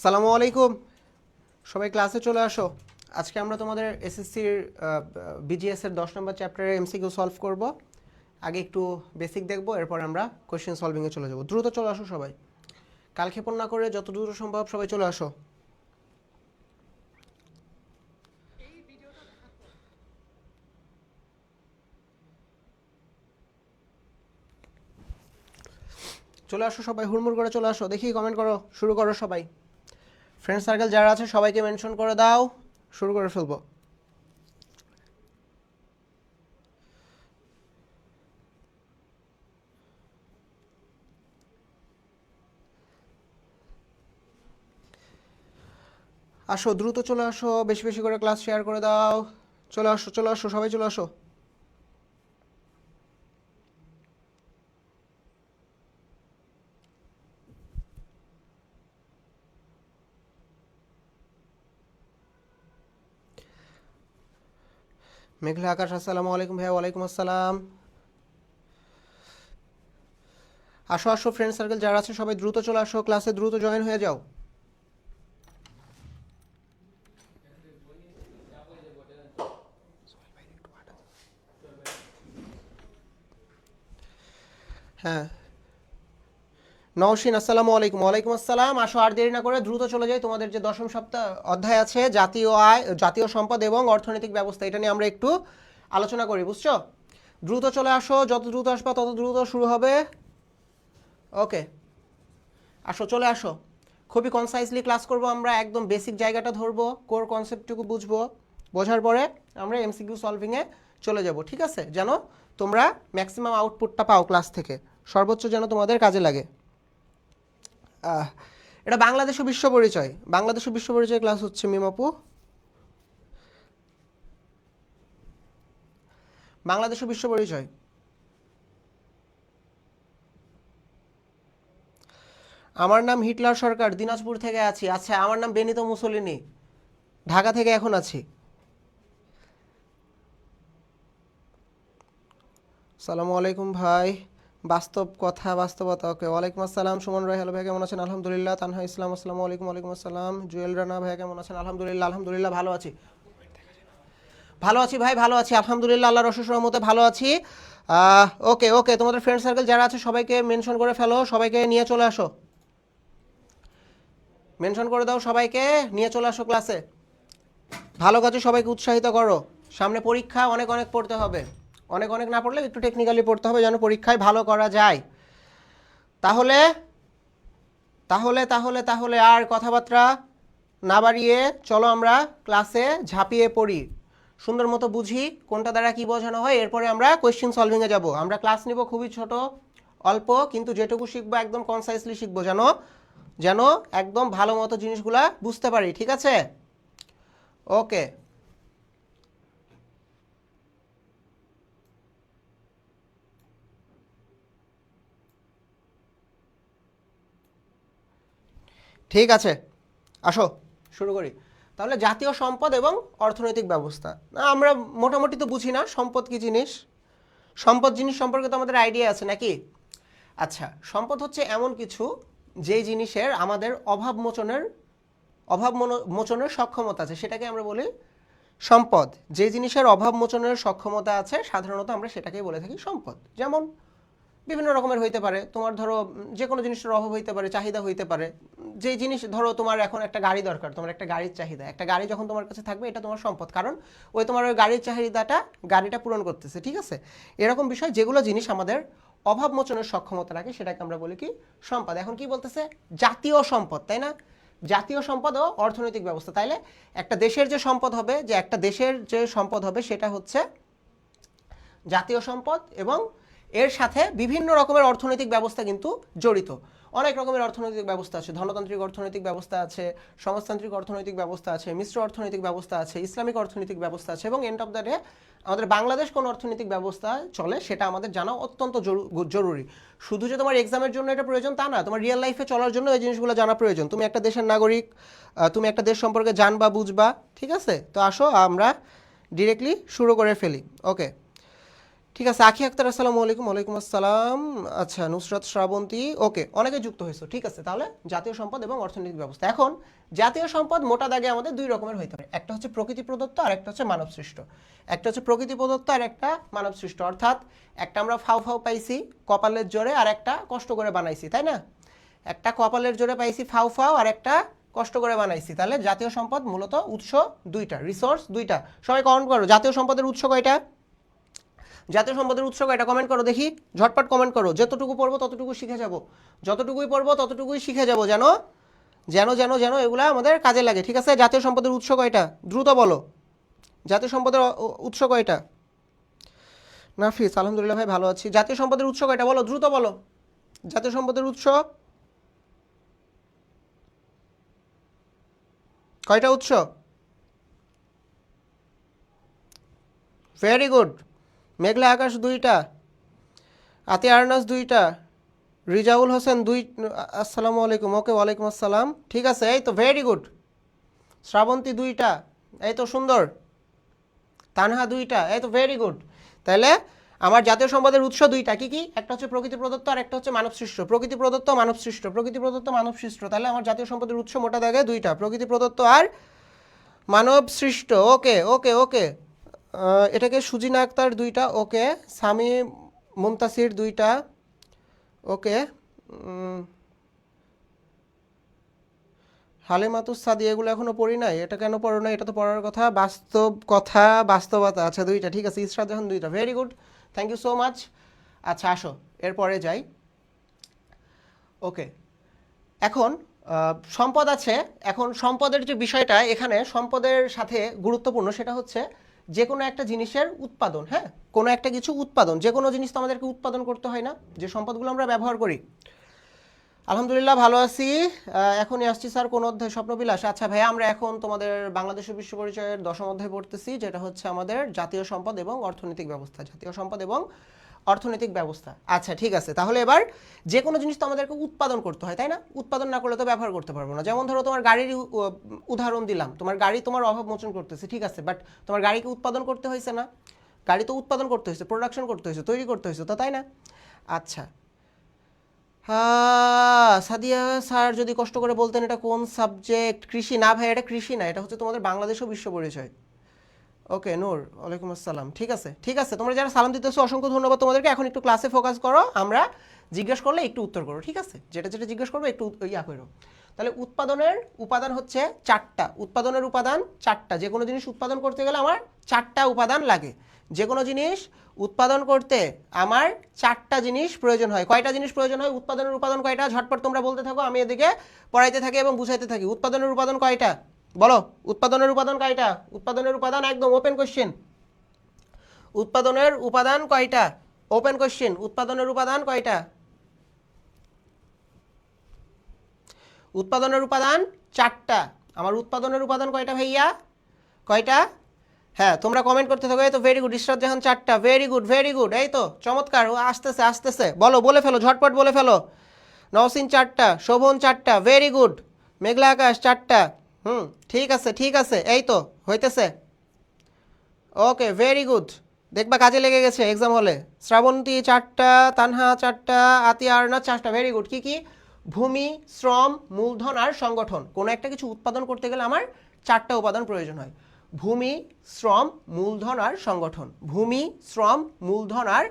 সালামু আলাইকুম, সবাই ক্লাসে চলে আসো। আজকে আমরা তোমাদের এসএসসির বিজিএস এর 10 নম্বর চ্যাপ্টারে এমসিকিউ সলভ করব। আগে একটু বেসিক দেখব, এরপর আমরা কোশ্চেন সলভিংয়ে চলে যাব। দ্রুত চলে আসো সবাই, কালক্ষেপণ না করে যত দ্রুত সম্ভব সবাই চলে আসো। চলে আসো সবাই, হুড়মুড় করে চলে আসো। দেখি কমেন্ট করো, শুরু করো সবাই। ফ্রেন্ড সার্কেল যারা আছে সবাইকে মেনশন করে দাও, শুরু করে ফেলবো। আসো, দ্রুত চলে আসো, বেশি বেশি করে ক্লাস শেয়ার করে দাও। চলে আসো, চলে আসো, সবাই চলে আসো। মেঘলা আকাশ, আসসালামু আলাইকুম ভাইয়া। ওয়ালাইকুম আসসালাম। আসো আসো, ফ্রেন্ড সার্কেল যারা আছে সবাই দ্রুত চলে আসো, ক্লাসে দ্রুত জয়েন হয়ে যাও। হ্যাঁ, নওশিন, আসসালামু আলাইকুম। ওয়ালাইকুম আসসালাম। আসো, আর দেরি না করে দ্রুত চলে যাই। তোমাদের যে দশম সপ্তাহ অধ্যায় আছে, জাতীয় আয়, জাতীয় সম্পদ এবং অর্থনৈতিক ব্যবস্থা, এটা নিয়ে আমরা একটু আলোচনা করি, বুঝছো? দ্রুত চলে আসো, যত দ্রুত আসবা তত দ্রুত শুরু হবে। ওকে, আসো, চলে আসো। খুবই কনসাইজলি ক্লাস করব আমরা, একদম বেসিক জায়গাটা ধরবো, কোর কনসেপ্টটুকু বুঝবো। বোঝার পরে আমরা এমসিকিউ সলভিংয়ে চলে যাব, ঠিক আছে? যেন তোমরা ম্যাক্সিমাম আউটপুটটা পাও ক্লাস থেকে, সর্বোচ্চ যেন তোমাদের কাজে লাগে। এটা বাংলাদেশ ও বিশ্ব পরিচয়, বাংলাদেশ ও বিশ্ব পরিচয় ক্লাস হচ্ছে মিমাপু। বাংলাদেশ ও বিশ্ব পরিচয়। আমার নাম হিটলার সরকার, দিনাজপুর থেকে আছি। আচ্ছা, আমার নাম বেনিতো মুসলিনি, ঢাকা থেকে এখন আছি। সালামু আলাইকুম ভাই। বাস্তব কথা, বাস্তবতা। ওকে, ওয়ালাইকুম আসসালাম। সুমন রায়, হ্যালো ভাই, কেমন আছেন? আলহামদুলিল্লাহ। তানহা ইসলাম, আসসালামু আলাইকুম। ওয়ালাইকুম আসসালাম। জুয়েল রানা ভাই, কেমন আছেন? আলহামদুলিল্লাহ, আলহামদুলিল্লাহ, ভালো আছি। ভালো আছি ভাই, ভালো আছি, আলহামদুলিল্লাহ, আল্লাহর অশেষ রহমতে ভালো আছি। ওকে ওকে, তোমাদের ফ্রেন্ড সার্কেল যারা আছে সবাইকে মেনশন করে ফেলো, সবাইকে নিয়ে চলে আসো। মেনশন করে দাও, সবাইকে নিয়ে চলে আসো ক্লাসে। ভালো কাজে সবাইকে উৎসাহিত করো। সামনে পরীক্ষা, অনেক অনেক পড়তে হবে। অনেক অনেক না পড়লে একটু টেকনিক্যালি পড়তে হবে, যেন পরীক্ষায় ভালো করা যায়। তাহলে তাহলে তাহলে তাহলে আর কথাবার্তা না বাড়িয়ে চলো আমরা ক্লাসে ঝাঁপিয়ে পড়ি। সুন্দর মতো বুঝি কোনটা দ্বারা কি বোঝানো হয়, এরপরে আমরা কোয়েশ্চেন সলভিংয়ে যাব। আমরা ক্লাস নিব খুবই ছোট, অল্প, কিন্তু যেটুকু শিখবো একদম কনসাইসলি শিখবো, যেন যেন একদম ভালো মতো জিনিসগুলা বুঝতে পারি, ঠিক আছে? ওকে, ঠিক আছে, আসো শুরু করি। তাহলে জাতীয় সম্পদ এবং অর্থনৈতিক ব্যবস্থা। আমরা মোটামুটি তো বুঝি না সম্পদ কি জিনিস। সম্পদ জিনিস সম্পর্কে তো আমাদের আইডিয়া আছে নাকি? আচ্ছা, সম্পদ হচ্ছে এমন কিছু যেই জিনিসের আমাদের অভাব মোচনের সক্ষমতা আছে, সেটাকে আমরা বলি সম্পদ। যে জিনিসের অভাব মোচনের সক্ষমতা আছে সাধারণত আমরা সেটাকেই বলে থাকি সম্পদ। যেমন বিভিন্ন রকমের হইতে পারে, তোমার ধরো যে কোনো জিনিসের অভাব হইতে পারে, চাহিদা হইতে পারে। যে জিনিস ধরো তোমার এখন একটা গাড়ি দরকার, তোমার একটা গাড়ির চাহিদা, একটা গাড়ি যখন তোমার কাছে থাকবে এটা তোমার সম্পদ, কারণ ওই তোমার ওই গাড়ির চাহিদাটা গাড়িটা পূরণ করতেছে, ঠিক আছে? এরকম বিষয়, যেগুলো জিনিস আমাদের অভাব মোচনের সক্ষমতা রাখে সেটাকে আমরা বলি কি সম্পদ। এখন কি বলতেছে? জাতীয় সম্পদ, তাই না? জাতীয় সম্পদ ও অর্থনৈতিক ব্যবস্থা। তাইলে একটা দেশের যে সম্পদ হবে, যে একটা দেশের যে সম্পদ হবে সেটা হচ্ছে জাতীয় সম্পদ, এবং এর সাথে বিভিন্ন রকমের অর্থনৈতিক ব্যবস্থা কিন্তু জড়িত। অনেক রকমের অর্থনৈতিক ব্যবস্থা আছে, ধনতান্ত্রিক অর্থনৈতিক ব্যবস্থা আছে, সমাজতান্ত্রিক অর্থনৈতিক ব্যবস্থা আছে, মিশ্র অর্থনৈতিক ব্যবস্থা আছে, ইসলামিক অর্থনৈতিক ব্যবস্থা আছে, এবং এন্ড অফ দ্য ডে আমাদের বাংলাদেশ কোন অর্থনৈতিক ব্যবস্থা চলে সেটা আমাদের জানা অত্যন্ত জরুরি। শুধু যে তোমার এক্সামের জন্য এটা প্রয়োজন তা না, তোমার রিয়েল লাইফে চলার জন্য এই জিনিসগুলো জানা প্রয়োজন। তুমি একটা দেশের নাগরিক, তুমি একটা দেশ সম্পর্কে জানবা, বুঝবা, ঠিক আছে? তো আসো আমরা ডিরেক্টলি শুরু করে ফেলি। ওকে, ঠিক আছে, আখি আক্তার আসসালামু আলাইকুম। ওয়ালাইকুম আসসালাম। আচ্ছা, নুসরাত শ্রাবন্তী, ওকে, অনেকে যুক্ত হয়েছে। ঠিক আছে, তাহলে জাতীয় সম্পদ এবং অর্থনৈতিক ব্যবস্থা। এখন জাতীয় সম্পদ মোটা দাগে আমাদের দুই রকমের হইতে পারে, একটা হচ্ছে প্রকৃতি প্রদত্ত আর একটা হচ্ছে মানব সৃষ্ট। একটা হচ্ছে প্রকৃতি প্রদত্ত আর একটা মানব সৃষ্ট, অর্থাৎ একটা আমরা ফাউ ফাউ পাইছি কপালের জোরে আর একটা কষ্ট করে বানাইছি, তাই না? একটা কপালের জোরে পাইছি ফাউ ফাউ আর একটা কষ্ট করে বানাইছি। তাহলে জাতীয় সম্পদ মূলত উৎস দুইটা, রিসোর্স দুইটা। সবাই কমেন্ট করো, জাতীয় সম্পদের উৎস কয়টা? জাতীয় সম্পদের উৎস কয়টা? কমেন্ট করো দেখি, ঝটপট কমেন্ট করো। যতটুকু পড়বো ততটুকু শিখে যাব, যতটুকুই পড়বো ততটুকুই শিখে যাব, যেন যেন যেন যেন এগুলা আমাদের কাজে লাগে। ঠিক আছে, জাতীয় সম্পদের উৎস কয়টা? দ্রুত বলো, জাতীয় সম্পদের উৎস কয়টা? নাফিস, আলহামদুলিল্লাহ ভাই, ভালো আছি। জাতীয় সম্পদের উৎস কয়টা বলো, দ্রুত বলো। জাতীয় সম্পদের উৎস কয়টা? উৎস, ভেরি গুড। মেঘলা আকাশ দুইটা, আতি আরনাস দুইটা, রিজাউল হোসেন দুই, আসসালামু আলাইকুম, ওকে, ওয়ালাইকুম আসসালাম। ঠিক আছে, এই তো ভেরি গুড। শ্রাবন্তী দুইটা, এই তো সুন্দর। তানহা দুইটা, এই তো ভেরি গুড। তাহলে আমার জাতীয় সম্পদের উৎস দুইটা, কি কি? একটা হচ্ছে প্রকৃতি প্রদত্ত আর একটা হচ্ছে মানব সৃষ্ট। প্রকৃতি প্রদত্ত, মানব সৃষ্ট, প্রকৃতি প্রদত্ত, মানব সৃষ্ট। তাহলে আমার জাতীয় সম্পদের উৎস মোটা দাগে দুইটা, প্রকৃতি প্রদত্ত আর মানব সৃষ্ট। ওকে ওকে ওকে, এটাকে সুজিনা আক্তার দুইটা, ওকে, সামি মুমতাসির দুইটা, ওকে, হালেমাতুস সাদি, এগুলো এখনো পড়ি নাই। এটা কেন পড়ো না? এটা তো পড়ার কথা, বাস্তব কথা, বাস্তবতা। আচ্ছা দুইটা, ঠিক আছে। ইসরাত জাহান দুইটা, very good, thank you so much. আচ্ছা আসো এরপরে যাই। ওকে, এখন সম্পদ আছে। এখন সম্পদের যে বিষয়টা এখানে সম্পদের সাথে গুরুত্বপূর্ণ, সেটা হচ্ছে যে কোনো একটা জিনিসের উৎপাদন। হ্যাঁ, কোনো একটা কিছু উৎপাদন, যে কোনো জিনিস তো আমাদেরকে উৎপাদন করতে হয় না, যে সম্পদগুলো আমরা ব্যবহার করি। আলহামদুলিল্লাহ ভালো আছি। এখনই আসছি স্যার, কোন অধ্যায়? স্বপ্নবিলাস। আচ্ছা ভাইয়া, আমরা এখন তোমাদের বাংলাদেশের বিশ্ব পরিচয়ের 10ম অধ্যায় পড়তেছি, যেটা হচ্ছে আমাদের জাতীয় সম্পদ এবং অর্থনৈতিক ব্যবস্থা। জাতীয় সম্পদ এবং অর্থনৈতিক ব্যবস্থা। আচ্ছা ঠিক আছে, তাহলে এবার যে কোনো জিনিস তো আমাদেরকে উৎপাদন করতে হয়, তাই না? উৎপাদন না করলে তো ব্যবহার করতে পারবো না। যেমন ধরো তোমার গাড়ির উদাহরণ দিলাম, তোমার গাড়ি তোমার অভাব মোচন করতেছে, ঠিক আছে, বাট তোমার গাড়িকে উৎপাদন করতে হয়েছে না? গাড়ি তো উৎপাদন করতে হয়েছে, প্রোডাকশন করতে হয়েছে, তৈরি করতে হয়েছে তো, তাই না? আচ্ছা, সাদিয়া স্যার যদি কষ্ট করে বলতেন এটা কোন সাবজেক্ট? কৃষি না ভাই, এটা কৃষি না, এটা হচ্ছে তোমাদের বাংলাদেশ ও বিশ্ব পরিচয়। ওকে নূর, ওয়ালাইকুম আসসালাম। ঠিক আছে ঠিক আছে, তোমরা যারা সালাম দিতেছো অসংখ্য ধন্যবাদ তোমাদেরকে। এখন একটু ক্লাসে ফোকাস করো, আমরা জিজ্ঞেস করলে একটু উত্তর করো, ঠিক আছে? যেটা যেটা জিজ্ঞেস করবে একটু ইয়া করো। তাহলে উৎপাদনের উপাদান হচ্ছে চারটা, উৎপাদনের উপাদান চারটা। যে কোনো জিনিস উৎপাদন করতে গেলে আমার চারটা উপাদান লাগে। যে কোনো জিনিস উৎপাদন করতে আমার চারটা জিনিস প্রয়োজন হয়। কয়টা জিনিস প্রয়োজন হয়? উৎপাদনের উপাদান কয়টা? ঝটপট তোমরা বলতে থাকো, আমি এদিকে পড়াইতে থাকি এবং বুঝাইতে থাকি। উৎপাদনের উপাদান কয়টা বলো? উৎপাদনের উপাদান কয়টা? উৎপাদনের উপাদান একদম ওপেন কোশ্চেন। উৎপাদনের উপাদান কয়টা? Open question. উৎপাদনের উপাদান কয়টা? উৎপাদনের উপাদান চারটা। আমার উৎপাদনের উপাদান কয়টা ভাইয়া? কয়টা? হ্যাঁ, তোমরা কমেন্ট করতে থাকো। এই তো ভেরি গুড, ইশরাত জাহান চারটা, ভেরি গুড ভেরি গুড, এই তো চমৎকার, ও আসতেছে আসতেছে, বলো, বলে ফেলো, ঝটপট বলে ফেলো। নওসিন চারটা, শোভন চারটা, ভেরি গুড। মেঘলা আকাশ চারটা, ঠিক আছে ঠিক আছে, এই তো হইতেছে। ওকে ভেরি গুড, দেখবা কাজে লেগে গেছে এক্সাম হলে। শ্রাবন্তী চারটা, তানহা চারটা, আতিয়া আরনা চারটা, ভেরি গুড। কি কি? ভূমি, শ্রম, মূলধন আর সংগঠন। কোনো একটা কিছু উৎপাদন করতে গেলে আমার চারটা উপাদান প্রয়োজন হয়: ভূমি, শ্রম, মূলধন আর সংগঠন। ভূমি, শ্রম, মূলধন আর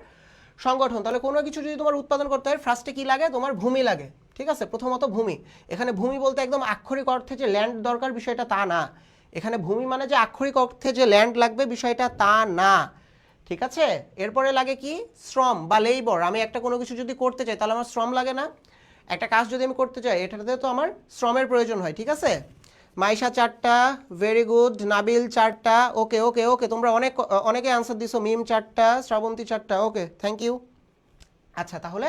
সংগঠন। তাহলে কোনো কিছু যদি তোমার উৎপাদন করতে হয়, ফার্স্টে কি লাগে? তোমার ভূমি লাগে, ঠিক আছে? প্রথমত ভূমি। এখানে ভূমি বলতে একদম আক্ষরিক অর্থে যে ল্যান্ড দরকার বিষয়টা তা না। এখানে ভূমি মানে যে আক্ষরিক অর্থে যে ল্যান্ড লাগবে বিষয়টা তা না, ঠিক আছে? এরপরে লাগে কি? শ্রম বা লেইবর। আমি একটা কোনো কিছু যদি করতে চাই তাহলে আমার শ্রম লাগে না? একটা কাজ যদি আমি করতে চাই এটাতে তো আমার শ্রমের প্রয়োজন হয়, ঠিক আছে? মাইশা চারটা, ভেরি গুড। নাবিল চারটা, ওকে ওকে ওকে, তোমরা অনেকে আনসার দিছো। মিম চারটা, শ্রাবন্তী চারটা, ওকে থ্যাংক ইউ। আচ্ছা, তাহলে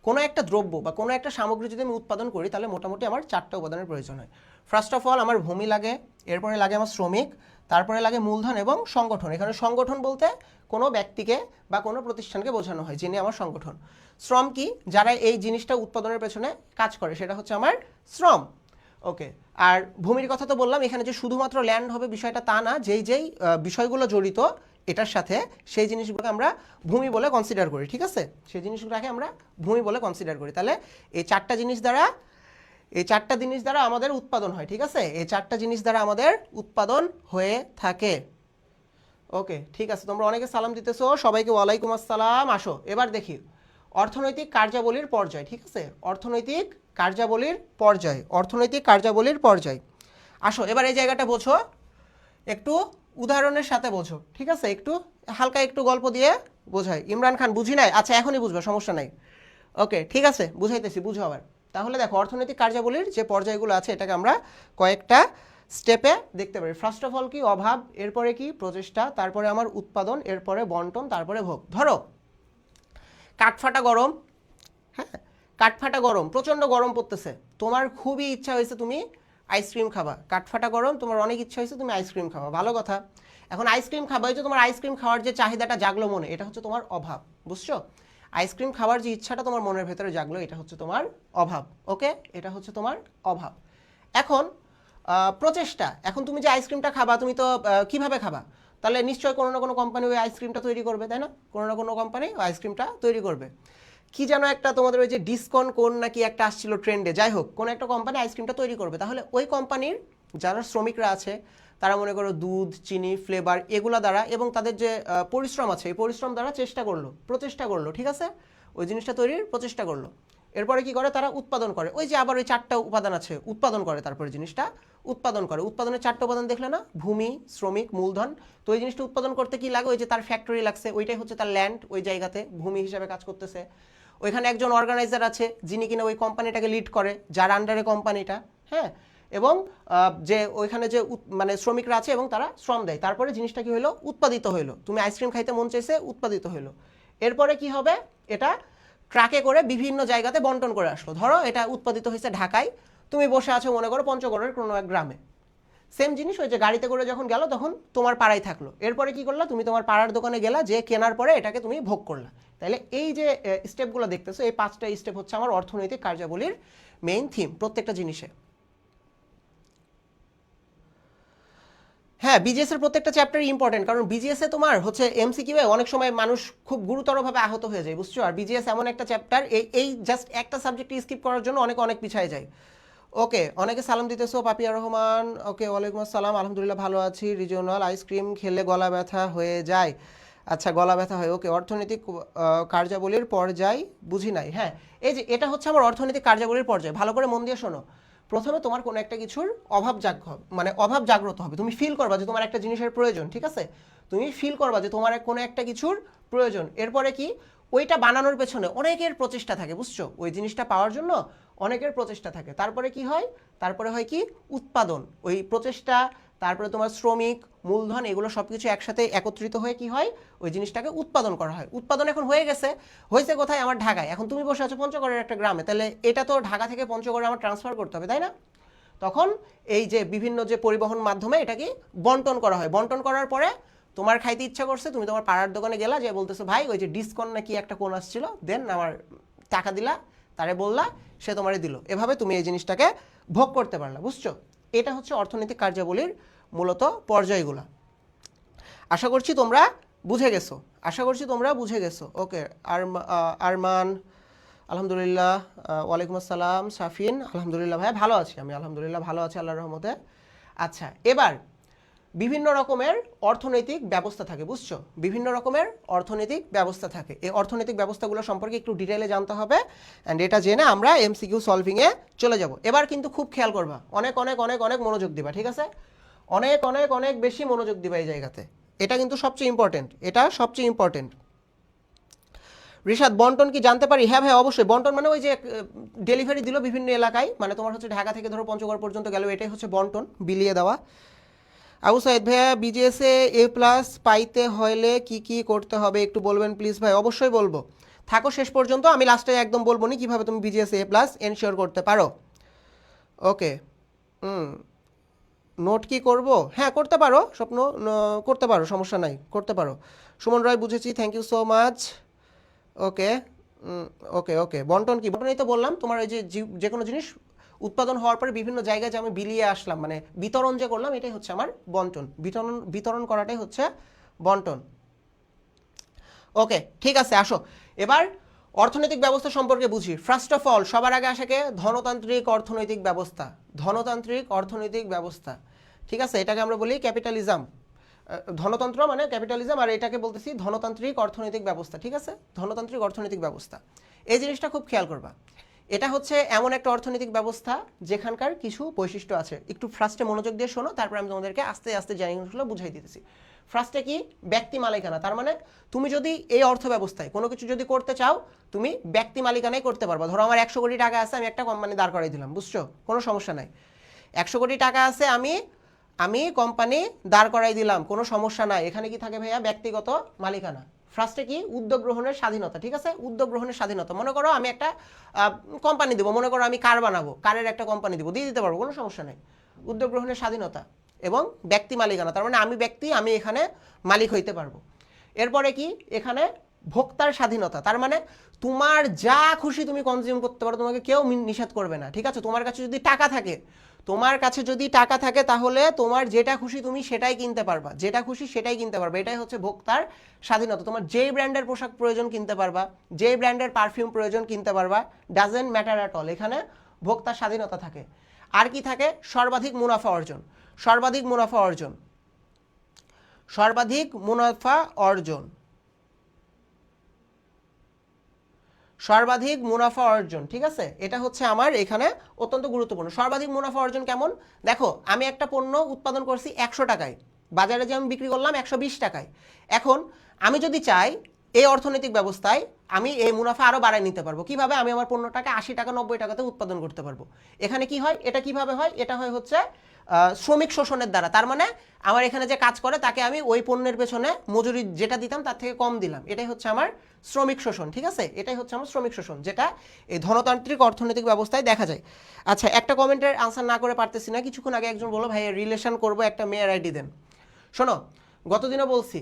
কোনো একটা দ্রব্য বা কোনো একটা সামগ্রী যদি আমি উৎপাদন করি তাহলে মোটামুটি আমার চারটা উপাদানের প্রয়োজন হয়। ফার্স্ট অফ অল আমার ভূমি লাগে, এরপরে লাগে আমার শ্রমিক, তারপরে লাগে মূলধন এবং সংগঠন। এখানে সংগঠন বলতে কোনো ব্যক্তিকে বা কোনো প্রতিষ্ঠানকে বোঝানো হয়, যিনি আমার সংগঠন। শ্রম কি? যারা এই জিনিসটা উৎপাদনের পেছনে কাজ করে, সেটা হচ্ছে আমার শ্রম। ওকে, আর ভূমির কথা তো বললাম। এখানে যে শুধুমাত্র ল্যান্ড হবে বিষয়টা তা না, যেই যেই বিষয়গুলো জড়িত এটার সাথে সেই জিনিসগুলোকে আমরা ভূমি বলে কনসিডার করি, ঠিক আছে? সেই জিনিসগুলোকে আমরা ভূমি বলে কনসিডার করি। তাহলে এই চারটা জিনিস দ্বারা আমাদের উৎপাদন হয়, ঠিক আছে? এই চারটা জিনিস দ্বারা আমাদের উৎপাদন হয়ে থাকে। ওকে, ঠিক আছে, তোমরা অনেকে সালাম দিতেছো, সবাইকে ওয়ালাইকুম আসসালাম। আসো এবার দেখি অর্থনৈতিক কার্যাবলীর পর্যায়, ঠিক আছে? অর্থনৈতিক কার্যাবলীর পর্যায়। আসো এবার এই জায়গাটা বোঝো, একটু উদাহরণের সাথে বোঝো, ঠিক আছে? একটু হালকা একটু গল্প দিয়ে বোঝাই। ইমরান খান বুঝি নাই, আচ্ছা এখনই বুঝবে, সমস্যা নাই। ওকে, ঠিক আছে, বুঝাইতেছি, বুঝো আবার। তাহলে দেখো অর্থনৈতিক কার্যাবলীর যে পর্যায়গুলো আছে এটাকে আমরা কয়েকটা স্টেপে দেখতে পারি। ফার্স্ট অফ অল কি? অভাব, এরপরে কি? প্রচেষ্টা, তারপরে আমার উৎপাদন, এরপরে বন্টন, তারপরে ভোগ। ধরো কাঠফাটা গরম, হ্যাঁ কাঠফাটা গরম, প্রচণ্ড গরম পড়তেছে, তোমার খুবই ইচ্ছা হয়েছে তুমি আইসক্রিম খাবা। কাঠফাটা গরম, তোমার অনেক ইচ্ছা হয়েছে তুমি আইসক্রিম খাবা, ভালো কথা। এখন আইসক্রিম খাবা, এই যে তোমার আইসক্রিম খাওয়ার যে চাহিদাটা জাগলো মনে, এটা হচ্ছে তোমার অভাব, বুঝছো? আইসক্রিম খাওয়ার যে ইচ্ছাটা তোমার মনের ভেতরে জাগলো, এটা হচ্ছে তোমার অভাব। ওকে, এটা হচ্ছে তোমার অভাব। এখন প্রচেষ্টা, এখন তুমি যে আইসক্রিমটা খাবা, তুমি তো কিভাবে খাবা? তাহলে নিশ্চয়ই কোনো না কোনো কোম্পানি ওই আইসক্রিমটা তৈরি করবে, তাই না? কোনো না কোনো কোম্পানি ওই আইসক্রিমটা তৈরি করবে। কি যেন একটা তোমাদের ওই যে ডিসকন কোন নাকি একটা আসছিল ট্রেন্ডে, যাই হোক কোনো একটা কোম্পানি আইসক্রিমটা তৈরি করবে। তাহলে ওই কোম্পানির যারা শ্রমিকরা আছে তারা মনে করো দুধ, চিনি, ফ্লেভার এগুলা দ্বারা এবং তাদের যে পরিশ্রম আছে এই পরিশ্রম দ্বারা প্রচেষ্টা করলো, ঠিক আছে? ওই জিনিসটা তৈরির প্রচেষ্টা করলো। এরপরে কি করে? তারা উৎপাদন করে। ওই যে আবার ওই চারটা উপাদান আছে, উৎপাদন করে, তারপরে জিনিসটা উৎপাদন করে। উৎপাদনের চারটা উপাদান দেখলে না? ভূমি, শ্রমিক, মূলধন। তো ওই জিনিসটা উৎপাদন করতে কি লাগে? ওই যে তার ফ্যাক্টরি লাগছে, ওইটাই হচ্ছে তার ল্যান্ড, ওই জায়গাতে ভূমি হিসাবে কাজ করতেছে। ওইখানে একজন অর্গানাইজার আছে যিনি কিনা ওই কোম্পানিটাকে লিড করে, যার আন্ডারে কোম্পানিটা, হ্যাঁ। এবং যে ওইখানে যে মানে শ্রমিকরা আছে এবং তারা শ্রম দেয়, তারপরে জিনিসটা কি হলো? উৎপাদিত হইলো। তুমি আইসক্রিম খাইতে মন চাইছে, উৎপাদিত হইলো। এরপরে কি হবে? এটা ট্রাকে করে বিভিন্ন জায়গাতে বন্টন করে আসলো। ধরো এটা উৎপাদিত হয়েছে ঢাকায়, তুমি বসে আছো মনে করো পঞ্চগড়ের কোনো এক গ্রামে। সেম জিনিস ওই যে গাড়িতে করে যখন গেল তখন তোমার পাড়ায় থাকলো। এরপরে কি করলা? তুমি তোমার পাড়ার দোকানে গেলা, যে কেনার পরে এটাকে তুমি ভোগ করলা। তাহলে এই যে স্টেপগুলো দেখতেছো, এই 5টা স্টেপ হচ্ছে আমার অর্থনৈতিক কার্যাবলীর মেইন থিম প্রত্যেকটা জিনিসে। হ্যাঁ, বিজিএস এর প্রত্যেকটা চ্যাপ্টার ইম্পর্টেন্ট, কারণ বিজিএস এ তোমার হচ্ছে এমসিকিউ এ অনেক সময় মানুষ খুব গুরুতরভাবে আহত হয়ে যায়, বুঝছো? আর বিজিএস এমন একটা চ্যাপ্টার, এই জাস্ট একটা সাবজেক্ট স্কিপ করার জন্য অনেক পিছায় যায়। ওকে, অনেকে সালাম দিতেছো, পাপিয়া রহমান। ওকে, ওয়ালাইকুম আসসালাম, আলহামদুলিল্লাহ ভালো আছি। রিজিওনাল আইসক্রিম খেলে গলা ব্যথা হয়ে যায়, আচ্ছা গলা ব্যথা হয়। ওকে, অর্থনৈতিক কার্যাবলীর পর্যায় বুঝি নাই। হ্যাঁ, এই যে এটা হচ্ছে আমার অর্থনৈতিক কার্যাবলীর পর্যায়, ভালো করে মন দিয়ে শোনো। প্রথমে তোমার কোনো একটা কিছুর অভাব জাগ্রত হবে, তুমি ফিল করবা যে তোমার একটা জিনিসের প্রয়োজন, ঠিক আছে? তুমি ফিল করবা যে তোমার কোনো একটা কিছুর প্রয়োজন। এরপরে কি? ওইটা বানানোর পেছনে অনেকের প্রচেষ্টা থাকে, বুঝছো? ওই জিনিসটা পাওয়ার জন্য অনেকের প্রচেষ্টা থাকে। তারপরে কি হয়? তারপরে হয় কি? উৎপাদন। ওই প্রচেষ্টা, তারপরে তোমার শ্রমিক, মূলধন, এগুলো সব কিছু একসাথে একত্রিত হয়ে কি হয়? ওই জিনিসটাকে উৎপাদন করা হয়। উৎপাদন এখন হয়েছে কোথায়? আমার ঢাকায়। এখন তুমি বসে আছো পঞ্চগড়ের একটা গ্রামে, তাহলে এটা তো ঢাকা থেকে পঞ্চগড়ে আমার ট্রান্সফার করতে হবে, তাই না? তখন এই যে বিভিন্ন যে পরিবহন মাধ্যমে এটাকে বন্টন করা হয়। বন্টন করার পরে তোমার খাইতে ইচ্ছা করছে, তুমি তোমার পাড়ার দোকানে গেলা, যে বলতেছো ভাই ওই যে ডিসকন নাকি একটা কোন আসছিল, দেন আমার টাকা দিলা, তারে বললা, সে তোমারে দিল। এভাবে তুমি এই জিনিসটাকে ভোগ করতে পারলা, বুঝছো? এটা হচ্ছে অর্থনৈতিক কার্যাবলীর মূলত পর্যায়গুলো। আশা করছি তোমরা বুঝে গেছো। ওকে, আরমান আলহামদুলিল্লাহ, ওয়ালাইকুম আসসালাম। সাফিন আলহামদুলিল্লাহ ভাই ভালো আছি, আমি আলহামদুলিল্লাহ ভালো আছি আল্লাহর রহমতে। আচ্ছা, এবার বিভিন্ন রকমের অর্থনৈতিক ব্যবস্থা থাকে, বুঝছো? বিভিন্ন রকমের অর্থনৈতিক ব্যবস্থা থাকে। এই অর্থনৈতিক ব্যবস্থাগুলো সম্পর্কে একটু ডিটেইলে জানতে হবে, অ্যান্ড এটা জেনে আমরা এমসিকিউ সলভিংয়ে চলে যাব। এবার কিন্তু খুব খেয়াল করবা, অনেক মনোযোগ দিবা, ঠিক আছে? অনেক বেশি মনোযোগ দিবা এই জায়গাতে। এটা কিন্তু সবচেয়ে ইম্পর্টেন্ট। রিশাদ, বন্টন কি জানতে পারি? হ্যাঁ ভাই, অবশ্যই। বন্টন মানে ওই যে ডেলিভারি দিল বিভিন্ন এলাকায়, মানে তোমার হচ্ছে ঢাকা থেকে ধরো পঞ্চগড় পর্যন্ত গেল, এটাই হচ্ছে বন্টন, বিলিয়ে দেওয়া। আবু সাইদ ভাইয়া, বিজিএসে A+ পাইতে হলে কি করতে হবে একটু বলবেন প্লিজ ভাই? অবশ্যই বলবো, থাকো শেষ পর্যন্ত, আমি লাস্টে একদম বলবো নি কিভাবে তুমি বিজিএসে A+ এনশিওর করতে পারো। ওকে, নোট কি করব? হ্যাঁ করতে পারো স্বপ্ন, করতে পারো, সমস্যা নাই, করতে পারো। সুমন রায়, বুঝেছি, থ্যাংক ইউ সো মাচ। ওকে, ওকে, বন্টন কি? বন্টনই তো বললাম, তোমার ওই যে কোনো জিনিস উৎপাদন হওয়ার পরে বিভিন্ন জায়গায় যে আমি বিলিয়ে আসলাম, মানে বিতরণ যে করলাম, এটাই হচ্ছে আমার বন্টন। বিতরণ করাটাই হচ্ছে বন্টন। ওকে, ঠিক আছে, আসো এবার অর্থনৈতিক ব্যবস্থা সম্পর্কে বুঝি। ফার্স্ট অফ অল সবার আগে আসে কে? ধনতান্ত্রিক অর্থনৈতিক ব্যবস্থা। ধনতান্ত্রিক অর্থনৈতিক ব্যবস্থা, ঠিক আছে, এটাকে আমরা বলি ক্যাপিটালিজম। ধনতন্ত্র মানে ক্যাপিটালিজম, আর এটাকে বলতেছি ধনতান্ত্রিক অর্থনৈতিক ব্যবস্থা, ঠিক আছে, ধনতান্ত্রিক অর্থনৈতিক ব্যবস্থা। এই জিনিসটা খুব খেয়াল করবা। এটা হচ্ছে এমন একটা অর্থনৈতিক ব্যবস্থা যেখানকার কিছু বৈশিষ্ট্য আছে। একটু ফার্স্টে মনোযোগ দিয়ে শোনো, তারপর আমি তোমাদেরকে আস্তে আস্তে জিনিসগুলো বুঝাই দিতেছি। ফার্স্টে কি? ব্যক্তি মালিকানা। তার মানে তুমি যদি এই অর্থ ব্যবস্থায় কোনো কিছু যদি করতে চাও, তুমি ব্যক্তি মালিকানাই করতে পারবা। ধরো আমার 100 কোটি টাকা আছে, আমি একটা কোম্পানি দাঁড় করাই দিলাম, বুঝছো, কোনো সমস্যা নাই। 100 কোটি টাকা আছে, আমি কোম্পানি দাঁড় করাই দিলাম, কোনো সমস্যা নাই। এখানে কি থাকে ভাইয়া? ব্যক্তিগত মালিকানা। ফার্স্টে কি? উদ্যোগ গ্রহণের স্বাধীনতা, ঠিক আছে, উদ্যোগ গ্রহণের স্বাধীনতা। মনে করো আমি একটা কোম্পানি দেবো, মনে করো আমি কার বানাবো, কারের একটা কোম্পানি দেবো, দিয়ে দিতে পারবো, কোনো সমস্যা নেই। উদ্যোগ গ্রহণের স্বাধীনতা এবং ব্যক্তি মালিকানা, তার মানে আমি ব্যক্তি, আমি এখানে মালিক হইতে পারবো। এরপরে কি? এখানে ভোক্তার স্বাধীনতা, তার মানে তোমার যা খুশি তুমি কনজিউম করতে পারো, তোমাকে কেউ নিষেধ করবে না, ঠিক আছে। তোমার কাছে যদি টাকা থাকে, তাহলে তোমার যেটা খুশি তুমি সেটাই কিনতে পারবা, যেটা খুশি সেটাই কিনতে পারবা। এটাই হচ্ছে ভোক্তার স্বাধীনতা। তোমার যেই ব্র্যান্ডের পোশাক প্রয়োজন কিনতে পারবা, যেই ব্র্যান্ডের পারফিউম প্রয়োজন কিনতে পারবা, ডাজেন্ট ম্যাটার অ্যাট অল। এখানে ভোক্তার স্বাধীনতা থাকে। আর কি থাকে? সর্বাধিক মুনাফা অর্জন। সর্বাধিক মুনাফা অর্জন, সর্বাধিক মুনাফা অর্জন, সর্বাধিক মুনাফা অর্জন, ঠিক আছে, এটা হচ্ছে আমার এখানে অত্যন্ত গুরুত্বপূর্ণ। সর্বাধিক মুনাফা অর্জন কেমন? দেখো আমি একটা পণ্য উৎপাদন করছি 100 টাকায়, বাজারে যে আমি বিক্রি করলাম 120 টাকায়। এখন আমি যদি চাই এই অর্থনৈতিক ব্যবস্থায় আমি এই মুনাফা আরো বাড়ায় নিতে পারবো। কিভাবে? আমি আমার পণ্যটাকে 80 টাকা 90 টাকাতে উৎপাদন করতে পারবো। এখানে কি হয়? এটা কিভাবে হয়? এটা হয় হচ্ছে শ্রমিক শোষণের দ্বারা। তার মানে আমার এখানে যে কাজ করে তাকে আমি ওই পণ্যের পেছনে মজুরি যেটা দিতাম তার থেকে কম দিলাম, এটাই হচ্ছে আমার শ্রমিক শোষণ, ঠিক আছে, এটাই হচ্ছে আমার শ্রমিক শোষণ, যেটা এই ধনতান্ত্রিক অর্থনৈতিক ব্যবস্থায় দেখা যায়। আচ্ছা, একটা কমেন্টের আনসার না করে পারতেছি না। কিছুক্ষণ আগে একজন বললো ভাই রিলেশন করবো, একটা মেয়ের আইডি দেন। শোনো, গতদিনও বলছি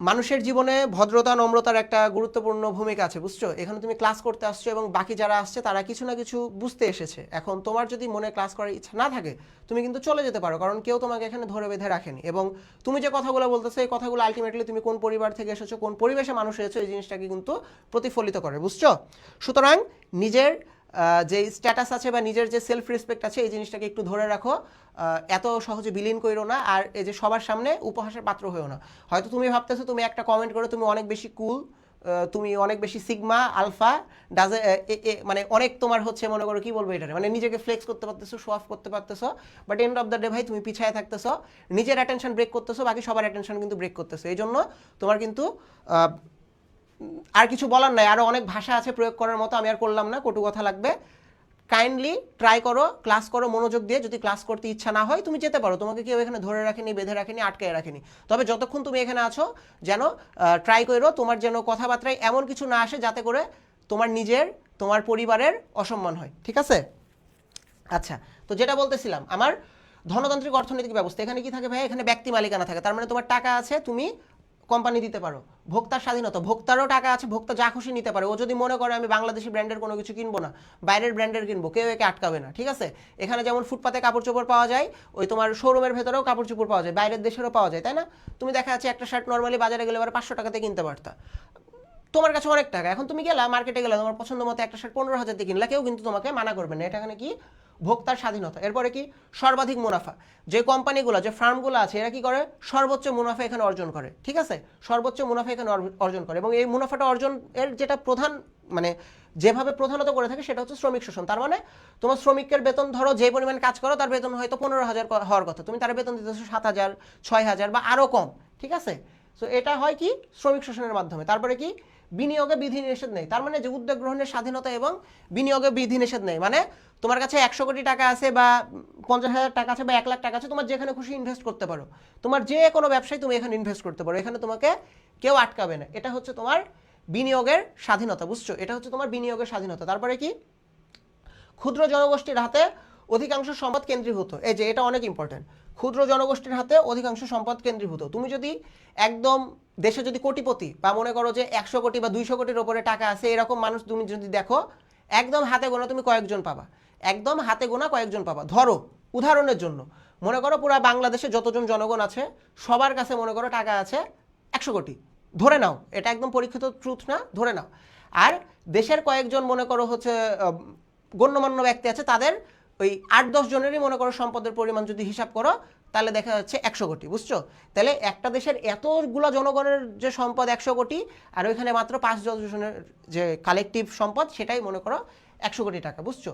মানুষের জীবনে ভদ্রতা নম্রতার একটা গুরুত্বপূর্ণ ভূমিকা আছে, বুঝছো। এখানে তুমি ক্লাস করতে আসছো এবং বাকি যারা আসছে তারা কিছু না কিছু বুঝতে এসেছে। এখন তোমার যদি মনে ক্লাস করার ইচ্ছা না থাকে, তুমি কিন্তু চলে যেতে পারো, কারণ কেউ তোমাকে এখানে ধরে বেঁধে রাখেনি। এবং তুমি যে কথাগুলো বলতেছো এই কথাগুলো আলটিমেটলি তুমি কোন পরিবার থেকে এসেছো, কোন পরিবেশে মানুষ হয়েছো, এই জিনিসটাকে কিন্তু প্রতিফলিত করে, বুঝছো। সুতরাং নিজের যে স্ট্যাটাস আছে বা নিজের যে সেলফ রেসপেক্ট আছে এই জিনিসটাকে একটু ধরে রাখো, এত সহজে বিলীন করো না, আর এই যে সবার সামনে উপহাসের পাত্র হয়েও না। হয়তো তুমি ভাবতেছো তুমি একটা কমেন্ট করে তুমি অনেক বেশি কুল, তুমি অনেক বেশি সিগমা আলফা ডাজে, মানে অনেক তোমার হচ্ছে মনে করো কি বলবো এটারে, মানে নিজেকে ফ্লেক্স করতে পারতেছো, শো অফ করতে পারতেছো, but end of the day ভাই তুমি পিছায় থাকতেছো, নিজের অ্যাটেনশন ব্রেক করতেছো, বাকি সবার অ্যাটেনশন কিন্তু ব্রেক করতেছো। এই জন্য তোমার কিন্তু আর কিছু বলার নাই, আরও অনেক ভাষা আছে প্রয়োগ করার মতো, আমি আর করলাম না, কটু কথা লাগবে। কাইন্ডলি ট্রাই করো, ক্লাস করো মনোযোগ দিয়ে। যদি ক্লাস করতে ইচ্ছা না হয় তুমি যেতে পারো, তোমাকে কেউ এখানে ধরে রাখেনি, বেঁধে রাখেনি, আটকে রাখেনি। তবে যতক্ষণ তুমি এখানে আছো যেন ট্রাই করো তোমার যেন কথাবার্তায় এমন কিছু না আসে যাতে করে তোমার নিজের, তোমার পরিবারের অসম্মান হয়, ঠিক আছে। আচ্ছা, তো যেটা বলতেছিলাম, আমার ধনতান্ত্রিক অর্থনৈতিক ব্যবস্থা, এখানে কি থাকে ভাই? এখানে ব্যক্তি মালিকানা থাকে। তার মানে তোমার টাকা আছে, তুমি কোম্পানি দিতে পারো। ভোক্তার স্বাধীনতা, ভোক্তারও টাকা আছে, ভোক্তা যা খুশি নিতে পারে। ও যদি মনে করে আমি বাংলাদেশি ব্র্যান্ডের কোনো কিছু কিনবো না, বাইরের ব্র্যান্ডের কিনবো, কেউ একে আটকাবে না, ঠিক আছে। এখানে যেমন ফুটপাতে কাপড় চোপড় পাওয়া যায়, ওই তোমার শোরুমের ভেতরেও কাপড় চোপড় পাওয়া যায়, বাইরের দেশেরও পাওয়া যায়, তাই না? তুমি দেখা যাচ্ছে একটা শার্ট নর্মালি বাজারে গেলে এবার 500 টাকাতে কিনতে পারতা, তোমার কাছে অনেক টাকা। এখন তুমি গেলা মার্কেটে, গেলে তোমার পছন্দ মতো একটা শার্ট 15,000 দিয়ে কিনলা, কেউ কিন্তু তোমাকে মানা করবে না। এটা এখানে কি? ভোক্তার স্বাধীনতা। এরপরে কি? সর্বাধিক মুনাফা। যে কোম্পানিগুলো, যে ফার্মগুলো আছে, এরা কি করে? সর্বোচ্চ মুনাফা এখানে অর্জন করে, ঠিক আছে, সর্বোচ্চ মুনাফা এখানে অর্জন করে। এবং এই মুনাফাটা অর্জন এর যেটা প্রধান, মানে যেভাবে প্রধানত করে থাকে সেটা হচ্ছে শ্রমিক শোষণ। তার মানে তোমার শ্রমিকের বেতন, ধরো যে পরিমাণ কাজ করো তার বেতন হয়তো 15,000 হওয়ার কথা, তুমি তার বেতন দিতেছো 7,000, 6,000 বা আরও কম, ঠিক আছে। সো এটা হয় কি? শ্রমিক শোষণের মাধ্যমে। তারপরে কি? বিনিয়োগে বিধি নিষেধ নেই। তার মানে যে উদ্যোগ গ্রহণের স্বাধীনতা এবং বিনিয়োগে বিধি নিষেধ নেই, মানে তোমার কাছে 100 কোটি টাকা আছে বা 50,000 টাকা আছে বা 1 লাখ টাকা আছে, তোমার যেখানে খুশি ইনভেস্ট করতে পারো, তোমার যে কোনো ব্যবসায় তুমি এখানে ইনভেস্ট করতে পারো, এখানে তোমাকে কেউ আটকাবে না। এটা হচ্ছে তোমার বিনিয়োগের স্বাধীনতা, বুঝছো, এটা হচ্ছে তোমার বিনিয়োগের স্বাধীনতা। তারপরে কি? ক্ষুদ্র জনগোষ্ঠীর হাতে অধিকাংশ সম্পদ কেন্দ্রীভূত। এই যে এটা অনেক ইম্পর্টেন্ট, ক্ষুদ্র জনগোষ্ঠীর হাতে অধিকাংশ সম্পদ কেন্দ্রীভূত। তুমি যদি একদম দেশে যদি কোটিপতি বা মনে করো যে 100 কোটি বা 200 কোটির ওপরে টাকা আছে এরকম মানুষ তুমি যদি দেখো, একদম হাতে গোনা তুমি কয়েকজন পাবা, একদম হাতে গোনা কয়েকজন পাবা। ধরো উদাহরণের জন্য মনে করো পুরো বাংলাদেশে যতজন জনগণ আছে সবার কাছে মনে করো টাকা আছে 100 কোটি, ধরে নাও, এটা একদম পরীক্ষিত ট্রুথ না, ধরে নাও। আর দেশের কয়েকজন মনে করো হচ্ছে গণ্যমান্য ব্যক্তি আছে, তাদের ওই 8-10 জনেরই মনে করো সম্পদের পরিমাণ যদি হিসাব করো তাহলে দেখা যাচ্ছে 100 কোটি, বুঝছো? তাহলে একটা দেশের এতগুলো জনগণের যে সম্পদ 100 কোটি, আর ওইখানে মাত্র 5-10 জনের যে কালেকটিভ সম্পদ সেটাই মনে করো 100 কোটি টাকা, বুঝছো?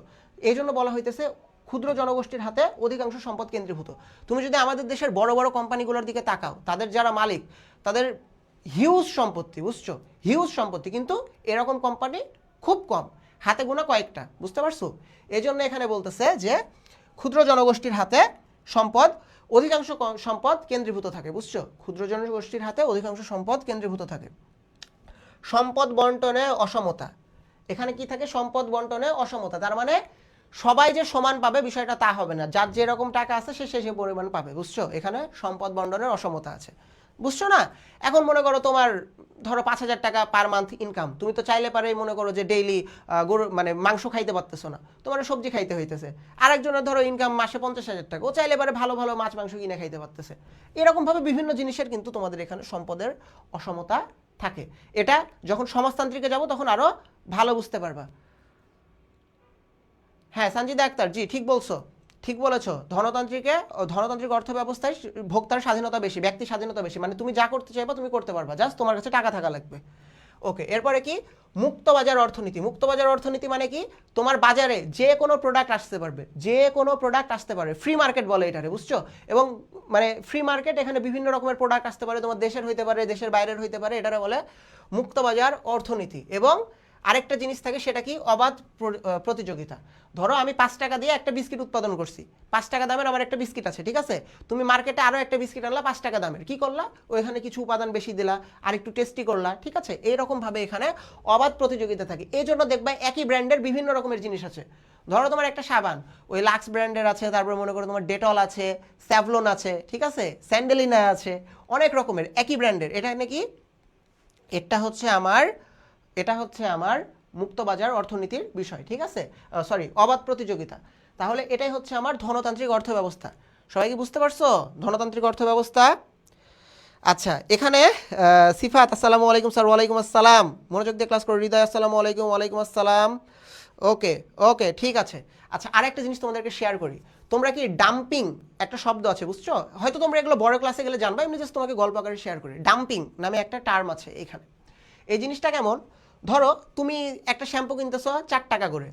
এই জন্য বলা হইতেছে ক্ষুদ্র জনগোষ্ঠীর হাতে অধিকাংশ সম্পদ কেন্দ্রীভূত। তুমি যদি আমাদের দেশের বড় বড় কোম্পানিগুলোর দিকে তাকাও, তাদের যারা মালিক তাদের হিউজ সম্পত্তি, বুঝছো? হিউজ সম্পত্তি, কিন্তু এরকম কোম্পানি খুব কম, হাতে গোনা কয়েকটা, বুঝতে পারছো? এই জন্য এখানে বলতেছে যে ক্ষুদ্র জনগোষ্ঠীর হাতে সম্পদ অধিকাংশ সম্পদ কেন্দ্রীভূত থাকে, বুঝছো? ক্ষুদ্র জনগোষ্ঠীর হাতে অধিকাংশ সম্পদ কেন্দ্রীভূত থাকে। সম্পদ বন্টনে অসমতা, এখানে কি থাকে? সম্পদ বন্টনে অসমতা, তার মানে সবাই যে সমান পাবে বিষয়টা তা হবে না, যার যেরকম টাকা আছে সে সে পরিমাণ পাবে, বুঝছো? এখানে সম্পদ বন্টনের অসমতা আছে, বুঝছো না? এখন মনে করো তোমার ধরো 5,000 টাকা পার মান্থ ইনকাম, তুমি তো চাইলে পারে মনে করো যে ডেইলি গরু মানে মাংস খাইতে পারতেছো না, তোমার সবজি খাইতে হইতেছে। আরেকজনের ধরো ইনকাম মাসে 50,000 টাকা, ও চাইলে পারে ভালো ভালো মাছ মাংস কিনে খাইতে পারতেছে। এরকমভাবে বিভিন্ন জিনিসের কিন্তু তোমাদের এখানে সম্পদের অসমতা থাকে। এটা যখন সমাজতান্ত্রিকে যাব তখন আরো ভালো বুঝতে পারবা। হ্যাঁ সঞ্জিদা আক্তার, জি ঠিক বলছো, ঠিক বলেছো। ধনতান্ত্রিক অর্থ ব্যবস্থায় ভোক্তার স্বাধীনতা বেশি, ব্যক্তি স্বাধীনতা বেশি, মানে তুমি যা করতে চাইবা তুমি করতে পারবা, জাস্ট তোমার কাছে টাকা থাকা লাগবে। ওকে, এরপরে কি? মুক্তবাজার অর্থনীতি। মুক্তবাজার অর্থনীতি মানে কি? তোমার বাজারে যে কোনো প্রোডাক্ট আসতে পারবে, যে কোনো প্রোডাক্ট আসতে পারে, ফ্রি মার্কেট বলে এটারে, বুঝছো? এবং মানে ফ্রি মার্কেট, এখানে বিভিন্ন রকমের প্রোডাক্ট আসতে পারে, তোমার দেশের হইতে পারে, দেশের বাইরের হইতে পারে, এটারে বলে মুক্তবাজার অর্থনীতি। এবং আরেকটা জিনিস থাকে, সেটা কি? অবাধ প্রতিযোগিতা। ধরো আমি 5 টাকা দিয়ে একটা বিস্কিট উৎপাদন করছি, 5 টাকা দামের আমার একটা বিস্কিট আছে, ঠিক আছে? তুমি মার্কেটে আরো একটা বিস্কিট আনলা 5 টাকা দামের, কি করলা? ওইখানে কিছু উপাদান বেশি দিলা, আর একটু টেস্টি করলা, ঠিক আছে? এইরকম ভাবে এখানে অবাধ প্রতিযোগিতা থাকে। এই জন্য দেখবা একই ব্র্যান্ডের বিভিন্ন রকমের জিনিস আছে। ধরো তোমার একটা সাবান ওই লাক্স ব্র্যান্ডের আছে, তারপরে মনে করো তোমার ডেটল আছে, স্যাভলন আছে, ঠিক আছে, স্যান্ডেলিনা আছে, অনেক রকমের একই ব্র্যান্ডের। এটা নাকি এটা হচ্ছে আমার মুক্তবাজার অর্থনীতির বিষয়, ঠিক আছে? সরি, অবাধ প্রতিযোগিতা। তাহলে এটাই হচ্ছে আমার ধনতান্ত্রিক অর্থ ব্যবস্থা। সবাই কি বুঝতে পারছো ধনতান্ত্রিক অর্থ ব্যবস্থা? আচ্ছা, এখানে সিফাত, আসসালামু আলাইকুম স্যার। ওয়ালাইকুম আসসালাম, মনোযোগ দিয়ে ক্লাস করো। হৃদয়, আসসালামু আলাইকুম। ওয়ালাইকুম আসসালাম। ওকে ওকে, ঠিক আছে। আচ্ছা, আরেকটা জিনিস তোমাদেরকে শেয়ার করি। তোমরা কি ডাম্পিং একটা শব্দ আছে, বুঝছো? হয়তো তোমরা এগুলো বড় ক্লাসে গেলে জানবা, এমনি জাস্ট তোমাকে গল্প আকারে শেয়ার করি। ডাম্পিং নামে একটা টার্ম আছে এখানে। এই জিনিসটা কেমন? ধরো তুমি একটা শ্যাম্পু কিনতেছো 4 টাকা করে,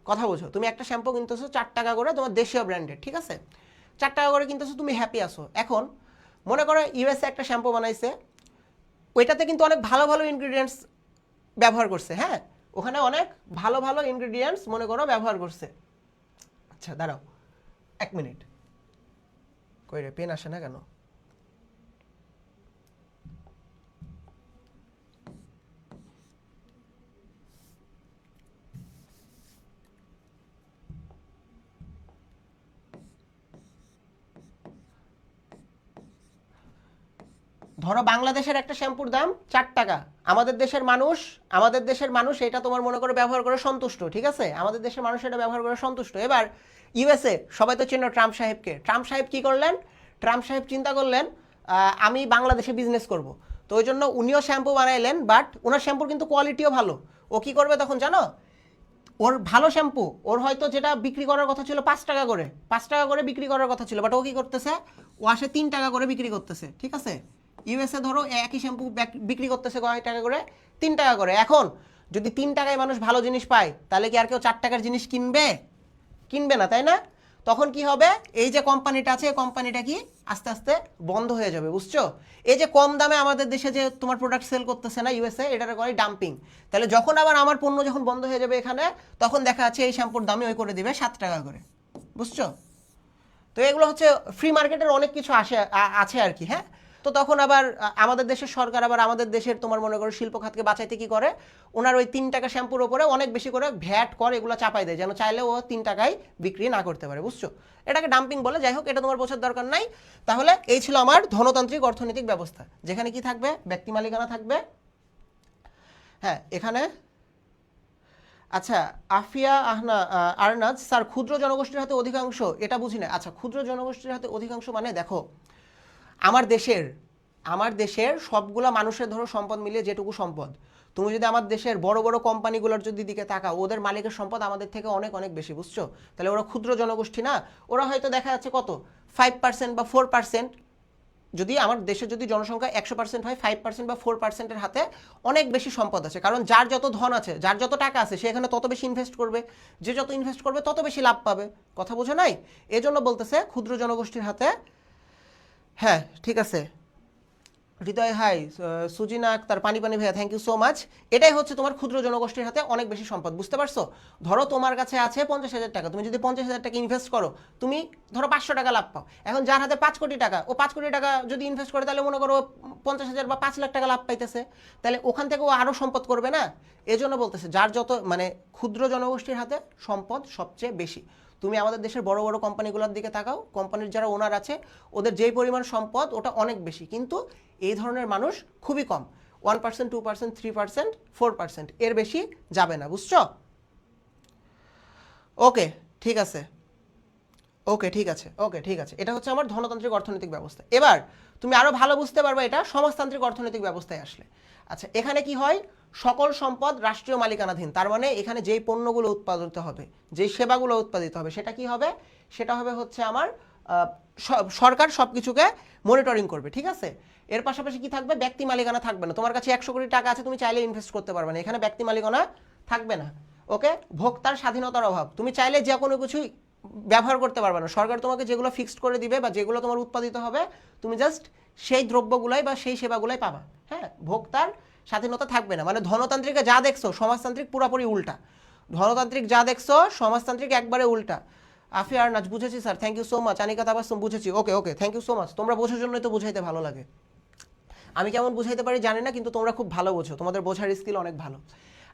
কথা বোঝো, তুমি একটা শ্যাম্পু কিনতেছো 4 টাকা করে, তোমার দেশীয় ব্র্যান্ডের, ঠিক আছে? 4 টাকা করে কিনতেছো, তুমি হ্যাপি আছো। এখন মনে করো ইউএসএ একটা শ্যাম্পু বানাইছে, ওইটাতে কিন্তু অনেক ভালো ভালো ইনগ্রিডিয়েন্টস ব্যবহার করছে, হ্যাঁ, ওখানে অনেক ভালো ভালো ইনগ্রিডিয়েন্টস মনে করো ব্যবহার করছে। আচ্ছা দাঁড়াও 1 মিনিট, কই রে পেন আসে না কেন? ধরো বাংলাদেশের একটা শ্যাম্পুর দাম 4 টাকা, আমাদের দেশের মানুষ এটা তোমার মনে করে ব্যবহার করে সন্তুষ্ট, ঠিক আছে? আমাদের দেশের মানুষ এটা ব্যবহার করে সন্তুষ্ট। এবার ইউএসএ, সবাই তো চেনো ট্রাম্প সাহেবকে। ট্রাম্প সাহেব কি করলেন? ট্রাম্প সাহেব চিন্তা করলেন আমি বাংলাদেশে বিজনেস করব, তো ওই জন্য উনিও শ্যাম্পু বানাইলেন, বাট ওনার শ্যাম্পুর কিন্তু কোয়ালিটিও ভালো। ও কি করবে তখন জানো? ওর ভালো শ্যাম্পু, ওর হয়তো যেটা বিক্রি করার কথা ছিল 5 টাকা করে, 5 টাকা করে বিক্রি করার কথা ছিল, বাট ও কি করতেছে? ও আসে 3 টাকা করে বিক্রি করতেছে, ঠিক আছে? ইউএসএ ধরো একই শ্যাম্পু বিক্রি করতেছে কয় টাকা করে? 3 টাকা করে। এখন যদি 3 টাকায় মানুষ ভালো জিনিস পায়, তাহলে কি আর কেউ 4 টাকার জিনিস কিনবে? কিনবে না, তাই না? তখন কি হবে? এই যে কোম্পানিটা আছে, এই কোম্পানিটা কি আস্তে আস্তে বন্ধ হয়ে যাবে, বুঝছো? এই যে কম দামে আমাদের দেশে যে তোমার প্রোডাক্ট সেল করতেছে না ইউএসএ, এটারে করে ডাম্পিং। তাহলে যখন আবার আমার পণ্য যখন বন্ধ হয়ে যাবে এখানে, তখন দেখা যাচ্ছে এই শ্যাম্পুর দামই ওই করে দিবে 7 টাকা করে, বুঝছো? তো এগুলো হচ্ছে ফ্রি মার্কেটের অনেক কিছু আছে আর কি, হ্যাঁ। তো তখন আবার আমাদের দেশের সরকার আবার আমাদের দেশের তোমার মনে করো শিল্প খাতকে বাঁচাইতে কি করে? ওনার ওই 3 টাকা শ্যাম্পুর ওপরে অনেক বেশি করে ভ্যাট করে এগুলো চাপাই দেয়, যেন চাইলে ও 3 টাকায় বিক্রি না করতে পারে, বুঝছো? এটাকে ডাম্পিং বলে। যাই হোক, এটা তোমার বোঝার দরকার নাই। তাহলে এই ছিল আমার ধনতান্ত্রিক অর্থনৈতিক ব্যবস্থা, যেখানে কি থাকবে? ব্যক্তি মালিকানা থাকবে। হ্যাঁ, এখানে আচ্ছা, আফিয়া আরনাজ স্যার, ক্ষুদ্র জনগোষ্ঠীর হাতে অধিকাংশ, এটা বুঝি না। আচ্ছা, ক্ষুদ্র জনগোষ্ঠীর হাতে অধিকাংশ মানে দেখো, আমার দেশের আমার দেশের সবগুলা মানুষের ধরো সম্পদ মিলিয়ে যেটুকু সম্পদ, তুমি যদি আমার দেশের বড় বড় কোম্পানিগুলোর যদি দিকে তাকাও, ওদের মালিকের সম্পদ আমাদের থেকে অনেক অনেক বেশি, বুঝছো? তাহলে ওরা ক্ষুদ্র জনগোষ্ঠী না, ওরা হয়তো দেখা যাচ্ছে কত 5% বা 4%, যদি আমার দেশের যদি জনসংখ্যা 100% হয় 5% বা 4%-এর হাতে অনেক বেশি সম্পদ আছে। কারণ যার যত ধন আছে, যার যত টাকা আছে, সে এখানে তত বেশি ইনভেস্ট করবে, যে যত ইনভেস্ট করবে তত বেশি লাভ পাবে। কথা বোঝো নাই? এজন্য বলতেছে ক্ষুদ্র জনগোষ্ঠীর হাতে। হ্যাঁ ঠিক আছে, হৃদয় হাই, সুজিনা আক্তার, পানি পানি ভাইয়া, থ্যাংক ইউ সো মাচ। এটাই হচ্ছে তোমার ক্ষুদ্র জনগোষ্ঠীর হাতে অনেক বেশি সম্পদ, বুঝতে পারছো? ধরো তোমার কাছে আছে 50,000 টাকা, তুমি যদি 50,000 টাকা ইনভেস্ট করো, তুমি ধরো 500 টাকা লাভ পাও। এখন যার হাতে 5 কোটি টাকা, ও 5 কোটি টাকা যদি ইনভেস্ট করে, তাহলে মনে করো 50,000 বা 5 লাখ টাকা লাভ পাইতেছে, তাহলে ওখান থেকে ও আরও সম্পদ করবে না? এজন্য বলতেছে যার যত মানে ক্ষুদ্র জনগোষ্ঠীর হাতে সম্পদ সবচেয়ে বেশি। তুমি আমাদের দেশের বড় বড় কোম্পানিগুলোর দিকে তাকাও, কোম্পানির যারা ওনার আছে, ওদের যেই পরিমাণ সম্পদ ওটা অনেক বেশি, কিন্তু এই ধরনের মানুষ খুবই কম, 1%, 2%, 3%, 4%, এর বেশি যাবে না, বুঝছো? ওকে ঠিক আছে, ওকে ঠিক আছে, ওকে ঠিক আছে। এটা হচ্ছে আমার ধনতান্ত্রিক অর্থনৈতিক ব্যবস্থা। এবার তুমি আরো ভালো বুঝতে পারবে এটা সমাজতান্ত্রিক অর্থনৈতিক ব্যবস্থায় আসলে। আচ্ছা, এখানে কি হয়? সকল সম্পদ রাষ্ট্রীয় মালিকানাধীন। তার মানে এখানে যেই পণ্যগুলো উৎপাদিত হবে, যেই সেবাগুলো উৎপাদিত হবে, সেটা কি হবে? সেটা হবে হচ্ছে আমার সরকার সবকিছুকে মনিটরিং করবে, ঠিক আছে? এর পাশাপাশি কি থাকবে? ব্যক্তি মালিকানা থাকবে না। তোমার কাছে 100 কোটি টাকা আছে, তুমি চাইলে ইনভেস্ট করতে পারবে না, এখানে ব্যক্তি মালিকানা থাকবে না। ওকে, ভোক্তার স্বাধীনতার অভাব, তুমি চাইলে যে কোনো কিছুই ব্যবহার করতে পারবে না। সরকার তোমাকে যেগুলো ফিক্সড করে দিবে বা যেগুলো তোমার উৎপাদিত হবে, তুমি জাস্ট সেই দ্রব্যগুলাই বা সেই সেবাগুলাই পাবা। হ্যাঁ, ভোক্তার স্বাধীনতা থাকবে না। মানে ধনতান্ত্রিকে যা দেখছো, সমাজতান্ত্রিক পুরোপুরি উল্টা। ধনতান্ত্রিক যা দেখছো, সমাজতান্ত্রিক একবারে উল্টা। আফিয়া আরনাজ, বুঝেছি sir, thank you so much. Anika Tabassum, বুঝেছি, okay okay, thank you so much. তোমরা বোঝার জন্যই তো বুঝাইতে ভালো লাগে। আমি কেমন বুঝাইতে পারি জানি না, কিন্তু তোমরা খুব ভালো বোঝো, তোমাদের বোঝার স্কিল অনেক ভালো।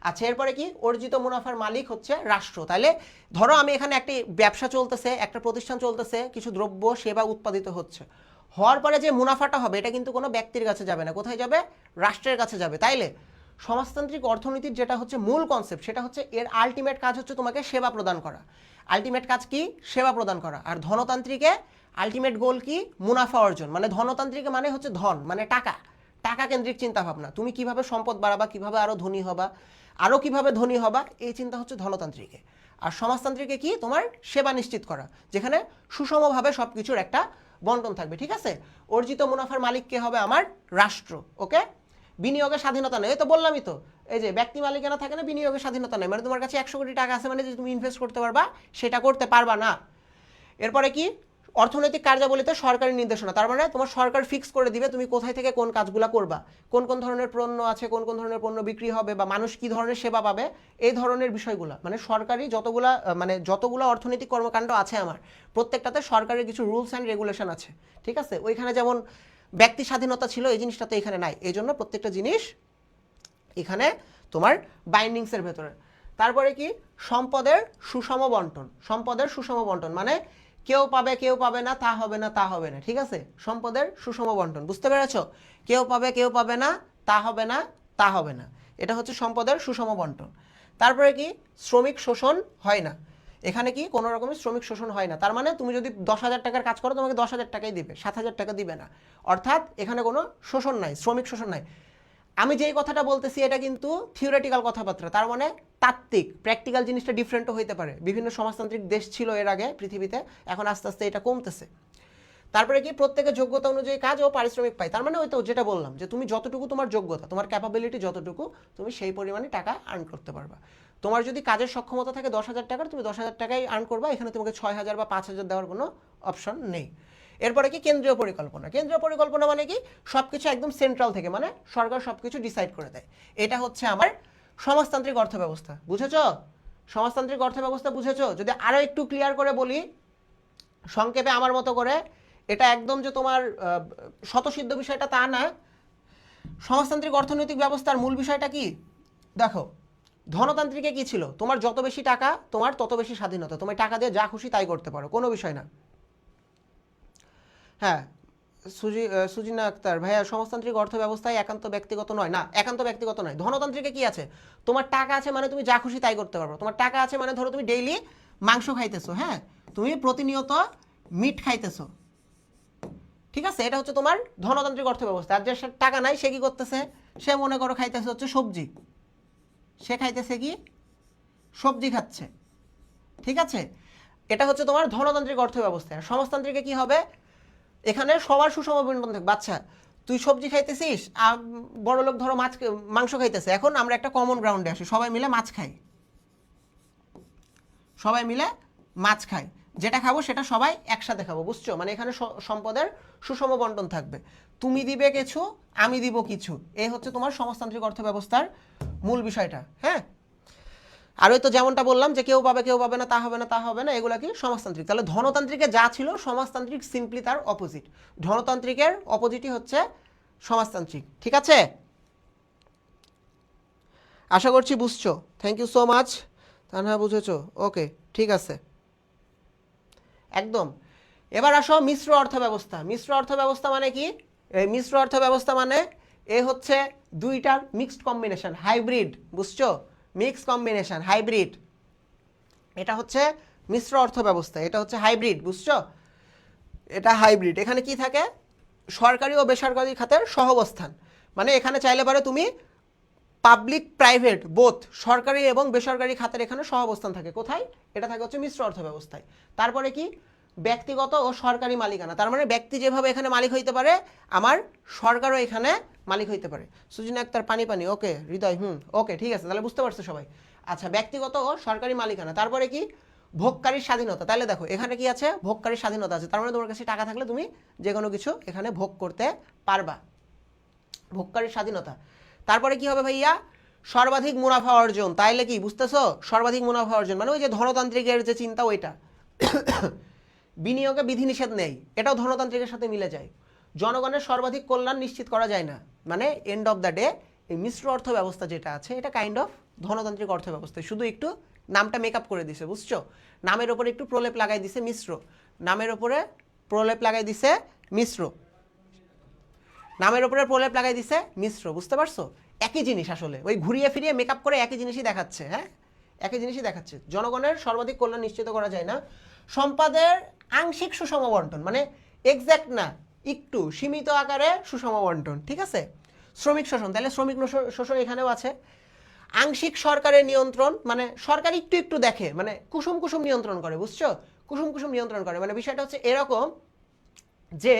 আচ্ছা, এরপরে কি? অর্জিত মুনাফার মালিক হচ্ছে রাষ্ট্র। তাহলে ধরো আমি এখানে একটি ব্যবসা চলতেছে, একটা প্রতিষ্ঠান চলতেছে, কিছু দ্রব্য সেবা উৎপাদিত হচ্ছে, হওয়ার পরে যে মুনাফাটা হবে, এটা কিন্তু কোনো ব্যক্তির কাছে যাবে না, কোথায় যাবে? রাষ্ট্রের কাছে যাবে। তাইলে সমাজতান্ত্রিক অর্থনীতির যেটা হচ্ছে মূল কনসেপ্ট, সেটা হচ্ছে এর আলটিমেট কাজ হচ্ছে তোমাকে সেবা প্রদান করা। আলটিমেট কাজ কি? সেবা প্রদান করা। আর ধনতান্ত্রিকে আলটিমেট গোল কি? মুনাফা অর্জন। মানে ধনতান্ত্রিকে মানে হচ্ছে ধন মানে টাকা, টাকা কেন্দ্রিক চিন্তা ভাবনা। তুমি কিভাবে সম্পদ বাড়াবা, কিভাবে আরো ধনী হবা, আরো কিভাবে ধনী হবা, এই চিন্তা হচ্ছে ধনতান্ত্রিকে। আর সমাজতান্ত্রিকে কি? তোমার সেবা নিশ্চিত করা, যেখানে সুষমভাবে সবকিছুর একটা বন্টন থাকবে, ঠিক আছে? অর্জিত মুনাফার মালিক কে হবে? আমার রাষ্ট্র। ওকে, বিনিয়োগের স্বাধীনতা নেই, এই তো বললামই তো, এই যে ব্যক্তি মালিকানা থাকে না, বিনিয়োগের স্বাধীনতা নেই। মানে তোমার কাছে 100 কোটি টাকা আছে, মানে যে তুমি ইনভেস্ট করতে পারবা, সেটা করতে পারবা না। এরপরে কি? অর্থনৈতিক কার্যাবলীতে সরকারি নির্দেশনা। তার মানে তোমার সরকার ফিক্স করে দিবে তুমি কোথায় থেকে কোন কাজগুলো করবা, কোন কোন ধরনের পণ্য আছে, কোন কোন ধরনের পণ্য বিক্রি হবে, বা মানুষ কি ধরনের সেবা পাবে, এই ধরনের বিষয়গুলো। মানে সরকারি যতগুলো অর্থনৈতিক কর্মকাণ্ড আছে আমার, প্রত্যেকটাতে সরকারের কিছু রুলস অ্যান্ড রেগুলেশন আছে, ঠিক আছে? ওইখানে যেমন ব্যক্তি স্বাধীনতা ছিল, এই জিনিসটা তো এখানে নাই। এই জন্য প্রত্যেকটা জিনিস এখানে তোমার বাইন্ডিংসের ভেতরে। তারপরে কি? সম্পদের সুষম বন্টন। সম্পদের সুষম বন্টন মানে কেউ পাবে কেউ পাবে না, তা হবে না তা হবে না, ঠিক আছে? সম্পদের সুষম বন্টন, বুঝতে পেরেছো? কেউ পাবে কেউ পাবে না, তা হবে না তা হবে না, এটা হচ্ছে সম্পদের সুষম বন্টন। তারপরে কি? শ্রমিক শোষণ হয় না। এখানে কি? কোনো রকমের শ্রমিক শোষণ হয় না। তার মানে তুমি যদি 10,000 টাকার কাজ করো, তোমাকে 10,000 টাকাই দিবে, 7,000 টাকা দিবে না। অর্থাৎ এখানে কোনো শোষণ নাই, শ্রমিক শোষণ নাই। আমি যেই কথাটা বলতেছি এটা কিন্তু থিওরিটিক্যাল কথাবার্তা, তার মানে তাত্ত্বিক। প্র্যাকটিক্যাল জিনিসটা ডিফারেন্টও হইতে পারে। বিভিন্ন সমাজতান্ত্রিক দেশ ছিল এর আগে পৃথিবীতে, এখন আস্তে আস্তে এটা কমতেছে। তারপরে কি? প্রত্যেকের যোগ্যতা অনুযায়ী কাজ ও পারিশ্রমিক পায়। তার মানে ওই তো যেটা বললাম, যে তুমি যতটুকু তোমার যোগ্যতা, তোমার ক্যাপাবিলিটি যতটুকু, তুমি সেই পরিমাণে টাকা আর্ন করতে পারবা। তোমার যদি কাজের সক্ষমতা থাকে 10,000 টাকার, তুমি 10,000 টাকাই আর্ন করবা, এখানে তোমাকে 6,000 বা 5,000 দেওয়ার কোনো অপশন নেই। এরপরে কি? কেন্দ্রীয় পরিকল্পনা। কেন্দ্রীয় পরিকল্পনা মানে কি? সবকিছু একদম সেন্ট্রাল থেকে, মানে সরকার সবকিছু ডিসাইড করে দেয়। এটা হচ্ছে আমার সমাজতান্ত্রিক অর্থব্যবস্থা, বুঝেছো? সমাজতান্ত্রিক অর্থব্যবস্থা বুঝেছো? যদি আরো একটু ক্লিয়ার করে বলি সংক্ষেপে আমার মতো করে, এটা একদম যে তোমার স্বতঃসিদ্ধ বিষয়টা তা না। সমাজতান্ত্রিক অর্থনৈতিক ব্যবস্থার মূল বিষয়টা কি? দেখো, ধনতান্ত্রিকে কি ছিল? তোমার যত বেশি টাকা, তোমার তত বেশি স্বাধীনতা, তুমি টাকা দিয়ে যা খুশি তাই করতে পারো, কোনো বিষয় না। হ্যাঁ, সুজিনা আক্তার ভাইয়া, সমাজতান্ত্রিক অর্থ ব্যবস্থায় একান্ত ব্যক্তিগত নয়। না, একান্ত ব্যক্তিগত নয়। ধনতান্ত্রিকে কি আছে? তোমার টাকা আছে মানে তুমি যা খুশি তাই করতে পারবে। তোমার টাকা আছে মানে ধরো তুমি ডেইলি মাংস খাইতেছো, হ্যাঁ, তুমি প্রতিনিয়ত মিট খাইতেছো, ঠিক আছে, এটা হচ্ছে তোমার ধনতান্ত্রিক অর্থ ব্যবস্থা। আর যে টাকা নাই সে কি করতেছে, সে মনে করো খাইতেছে হচ্ছে সবজি, সে খাইতেছে কি সবজি খাচ্ছে। ঠিক আছে, এটা হচ্ছে তোমার ধনতান্ত্রিক অর্থ ব্যবস্থা। সমাজতান্ত্রিকে কি হবে, এখানে সবার সুষম বন্টন থাকবে। আচ্ছা তুই সবজি খাইতেছিস, বড় লোক ধরো মাংস খাইতেছে, এখন আমরা একটা কমন গ্রাউন্ডে আসি, সবাই মিলে মাছ খাই, সবাই মিলে মাছ খাই, যেটা খাবো সেটা সবাই একসাথে খাবো, বুঝছো? মানে এখানে সম্পদের সুষম বন্টন থাকবে, তুমি দিবে কিছু আমি দিব কিছু, এই হচ্ছে তোমার সমাজতান্ত্রিক অর্থ ব্যবস্থার মূল বিষয়টা। হ্যাঁ, আর ওই তো যেমনটা বললাম যে কেউ পাবে কেউ পাবে না, তা হবে না তা হবে না, এগুলা কি সমাজতান্ত্রিক। তাহলে ধনতান্ত্রিকে যা ছিল সমাজতান্ত্রিক সিম্পলি তার অপোজিট, ধনতান্ত্রিকের অপোজিটই হচ্ছে সমাজতান্ত্রিক। ঠিক আছে, আশা করছি বুঝছো। Thank you so much Tanha, বুঝেছো? ওকে ঠিক আছে একদম। এবার আসো মিশ্র অর্থ ব্যবস্থা। মিশ্র অর্থ ব্যবস্থা মানে কি? এই মিশ্র অর্থ ব্যবস্থা মানে এ হচ্ছে দুইটার মিক্সড কম্বিনেশন, হাইব্রিড, বুঝছো? মিক্স কম্বিনেশন, হাইব্রিড, এটা হচ্ছে মিশ্র অর্থ ব্যবস্থা, এটা হচ্ছে হাইব্রিড, বুঝছো? এটা হাইব্রিড। এখানে কি থাকে, সরকারি ও বেসরকারি খাতের সহাবস্থান, মানে এখানে চাইলে পারে তুমি পাবলিক প্রাইভেট বোথ, সরকারি এবং বেসরকারি খাতের এখানে সহাবস্থান থাকে। কোথায়? এটা থাকে হচ্ছে মিশ্র অর্থ ব্যবস্থায়। তারপরে কি, ব্যক্তিগত ও সরকারি মালিকানা, তার মানে ব্যক্তি যেভাবে এখানে মালিক হইতে পারে, আমার সরকারও এখানে মালিক হইতে পারে। সুজিনা আক্তার পানি পানি, ওকে হৃদয়, ওকে ঠিক আছে, তাহলে বুঝতে পারছো সবাই। আচ্ছা, ব্যক্তিগত ও সরকারি মালিকানা। তারপরে কি, ভোগকারীর স্বাধীনতা। তাহলে দেখো এখানে কি আছে, ভোগকারীর স্বাধীনতা আছে, তার মানে তোমার কাছে টাকা থাকলে তুমি যে কোনো কিছু এখানে ভোগ করতে পারবা, ভোগকারীর স্বাধীনতা। তারপরে কি হবে ভাইয়া, সর্বাধিক মুনাফা অর্জন। তাইলে কি বুঝতেছো, সর্বাধিক মুনাফা অর্জন মানে ওই যে ধনতান্ত্রিকের যে চিন্তা ওইটা। বিনিয়োগে বিধিনিষেধ নেই, এটাও ধনতান্ত্রিকের সাথে মিলে যায়। জনগণের সর্বাধিক কল্যাণ নিশ্চিত করা যায় না, মানে এন্ড অফ দ্য ডে এই মিশ্র অর্থ ব্যবস্থা যেটা আছে এটা কাইন্ড অফ ধনতান্ত্রিক অর্থ ব্যবস্থা, শুধু একটু নামটা মেকআপ করে দিছে, বুঝছো? নামের ওপরে একটু প্রলেপ লাগাই দিছে মিশ্র, নামের ওপরে প্রলেপ লাগাই দিছে মিশ্র, নামের উপরে প্রলেপ লাগাই দিছে মিশ্র, বুঝতে পারছো? একই জিনিস আসলে, ওই ঘুরিয়ে ফিরিয়ে মেকআপ করে একই জিনিসই দেখাচ্ছে। হ্যাঁ, একই জিনিসই দেখাচ্ছে। জনগণের সর্বাধিক কল্যাণ নিশ্চিত করা যায় না। সম্পদের আংশিক সুষম বন্টন, মানে এক্স্যাক্ট না, একটু সীমিত আকারে সুষম বন্টন। ঠিক আছে, শ্রমিক শোষণ, তাহলে শ্রমিক শোষণ এখানেও আছে। আংশিক সরকারের নিয়ন্ত্রণ, মানে সরকার একটু একটু দেখে, মানে কুসুম কুসুম নিয়ন্ত্রণ করে, বুঝছো? কুসুম কুসুম নিয়ন্ত্রণ করে, মানে বিষয়টা হচ্ছে এরকম যে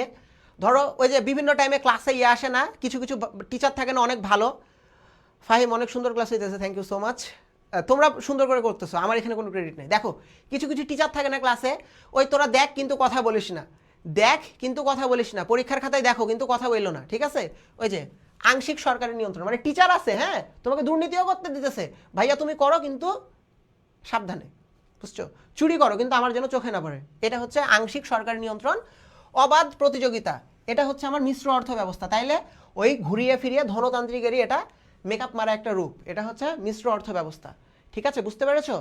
ধরো ওই যে বিভিন্ন টাইমে ক্লাসে আসে না, কিছু কিছু টিচার থাকে না অনেক ভালো। ফাহিম অনেক সুন্দর ক্লাস হইতেছে, থ্যাংক ইউ সো মাচ, তোমরা সুন্দর করে করতেছো, আমার এখানে কোনো ক্রেডিট নেই। দেখো কিছু কিছু টিচার থাকে না ক্লাসে, ওই তোরা দেখ কিন্তু কথা বলিস না, দেখ কিন্তু কথা বলিস না, পরীক্ষার খাতায় দেখো কিন্তু কথা বললো না। ঠিক আছে, ওই যে আংশিক সরকারের নিয়ন্ত্রণ, মানে টিচার আছে, হ্যাঁ তোমাকে দুর্নীতিও করতে দিতেছে, ভাইয়া তুমি করো কিন্তু সাবধানে, বুঝছো? চুরি করো কিন্তু আমার যেন চোখে না পড়ে। এটা হচ্ছে আংশিক সরকারি নিয়ন্ত্রণ। অবাধ প্রতিযোগিতা, এটা হচ্ছে আমার মিশ্র অর্থ ব্যবস্থা। তাইলে ওই ঘুরিয়ে ফিরিয়ে ধনতান্ত্রিকেরই এটা মেকআপ মারা একটা রূপ, এটা হচ্ছে মিশ্র অর্থ ব্যবস্থা। ঠিক আছে, বুঝতে পেরেছো?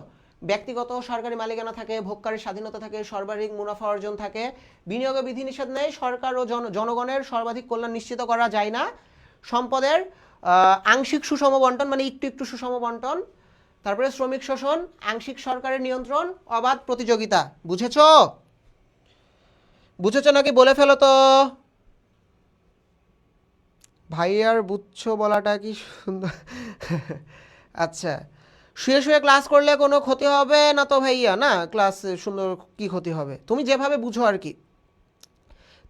ব্যক্তিগত সরকারি মালিকানা থাকে, ভোগকারীর স্বাধীনতা থাকে, সর্বাধিক মুনাফা অর্জন থাকে, বিনিয়োগে বিধিনিষেধ নেই, সরকার ও জনগণের সর্বাধিক কল্যাণ নিশ্চিত করা যায় না, সম্পদের আংশিক সুষম বন্টন, মানে একটু একটু সুষম বন্টন, তারপরে শ্রমিক শোষণ, আংশিক সরকারের নিয়ন্ত্রণ, অবাধ প্রতিযোগিতা। বুঝেছো? বুঝেছো নাকি বলে ফেলো তো ভাইয়ার, বুঝছো বলাটা কি সুন্দর। আচ্ছা, শুয়ে শুয়ে ক্লাস করলে কোনো ক্ষতি হবে না তো ভাইয়া? না, ক্লাস সুন্দর কি ক্ষতি হবে, তুমি যেভাবে বুঝো আর কি।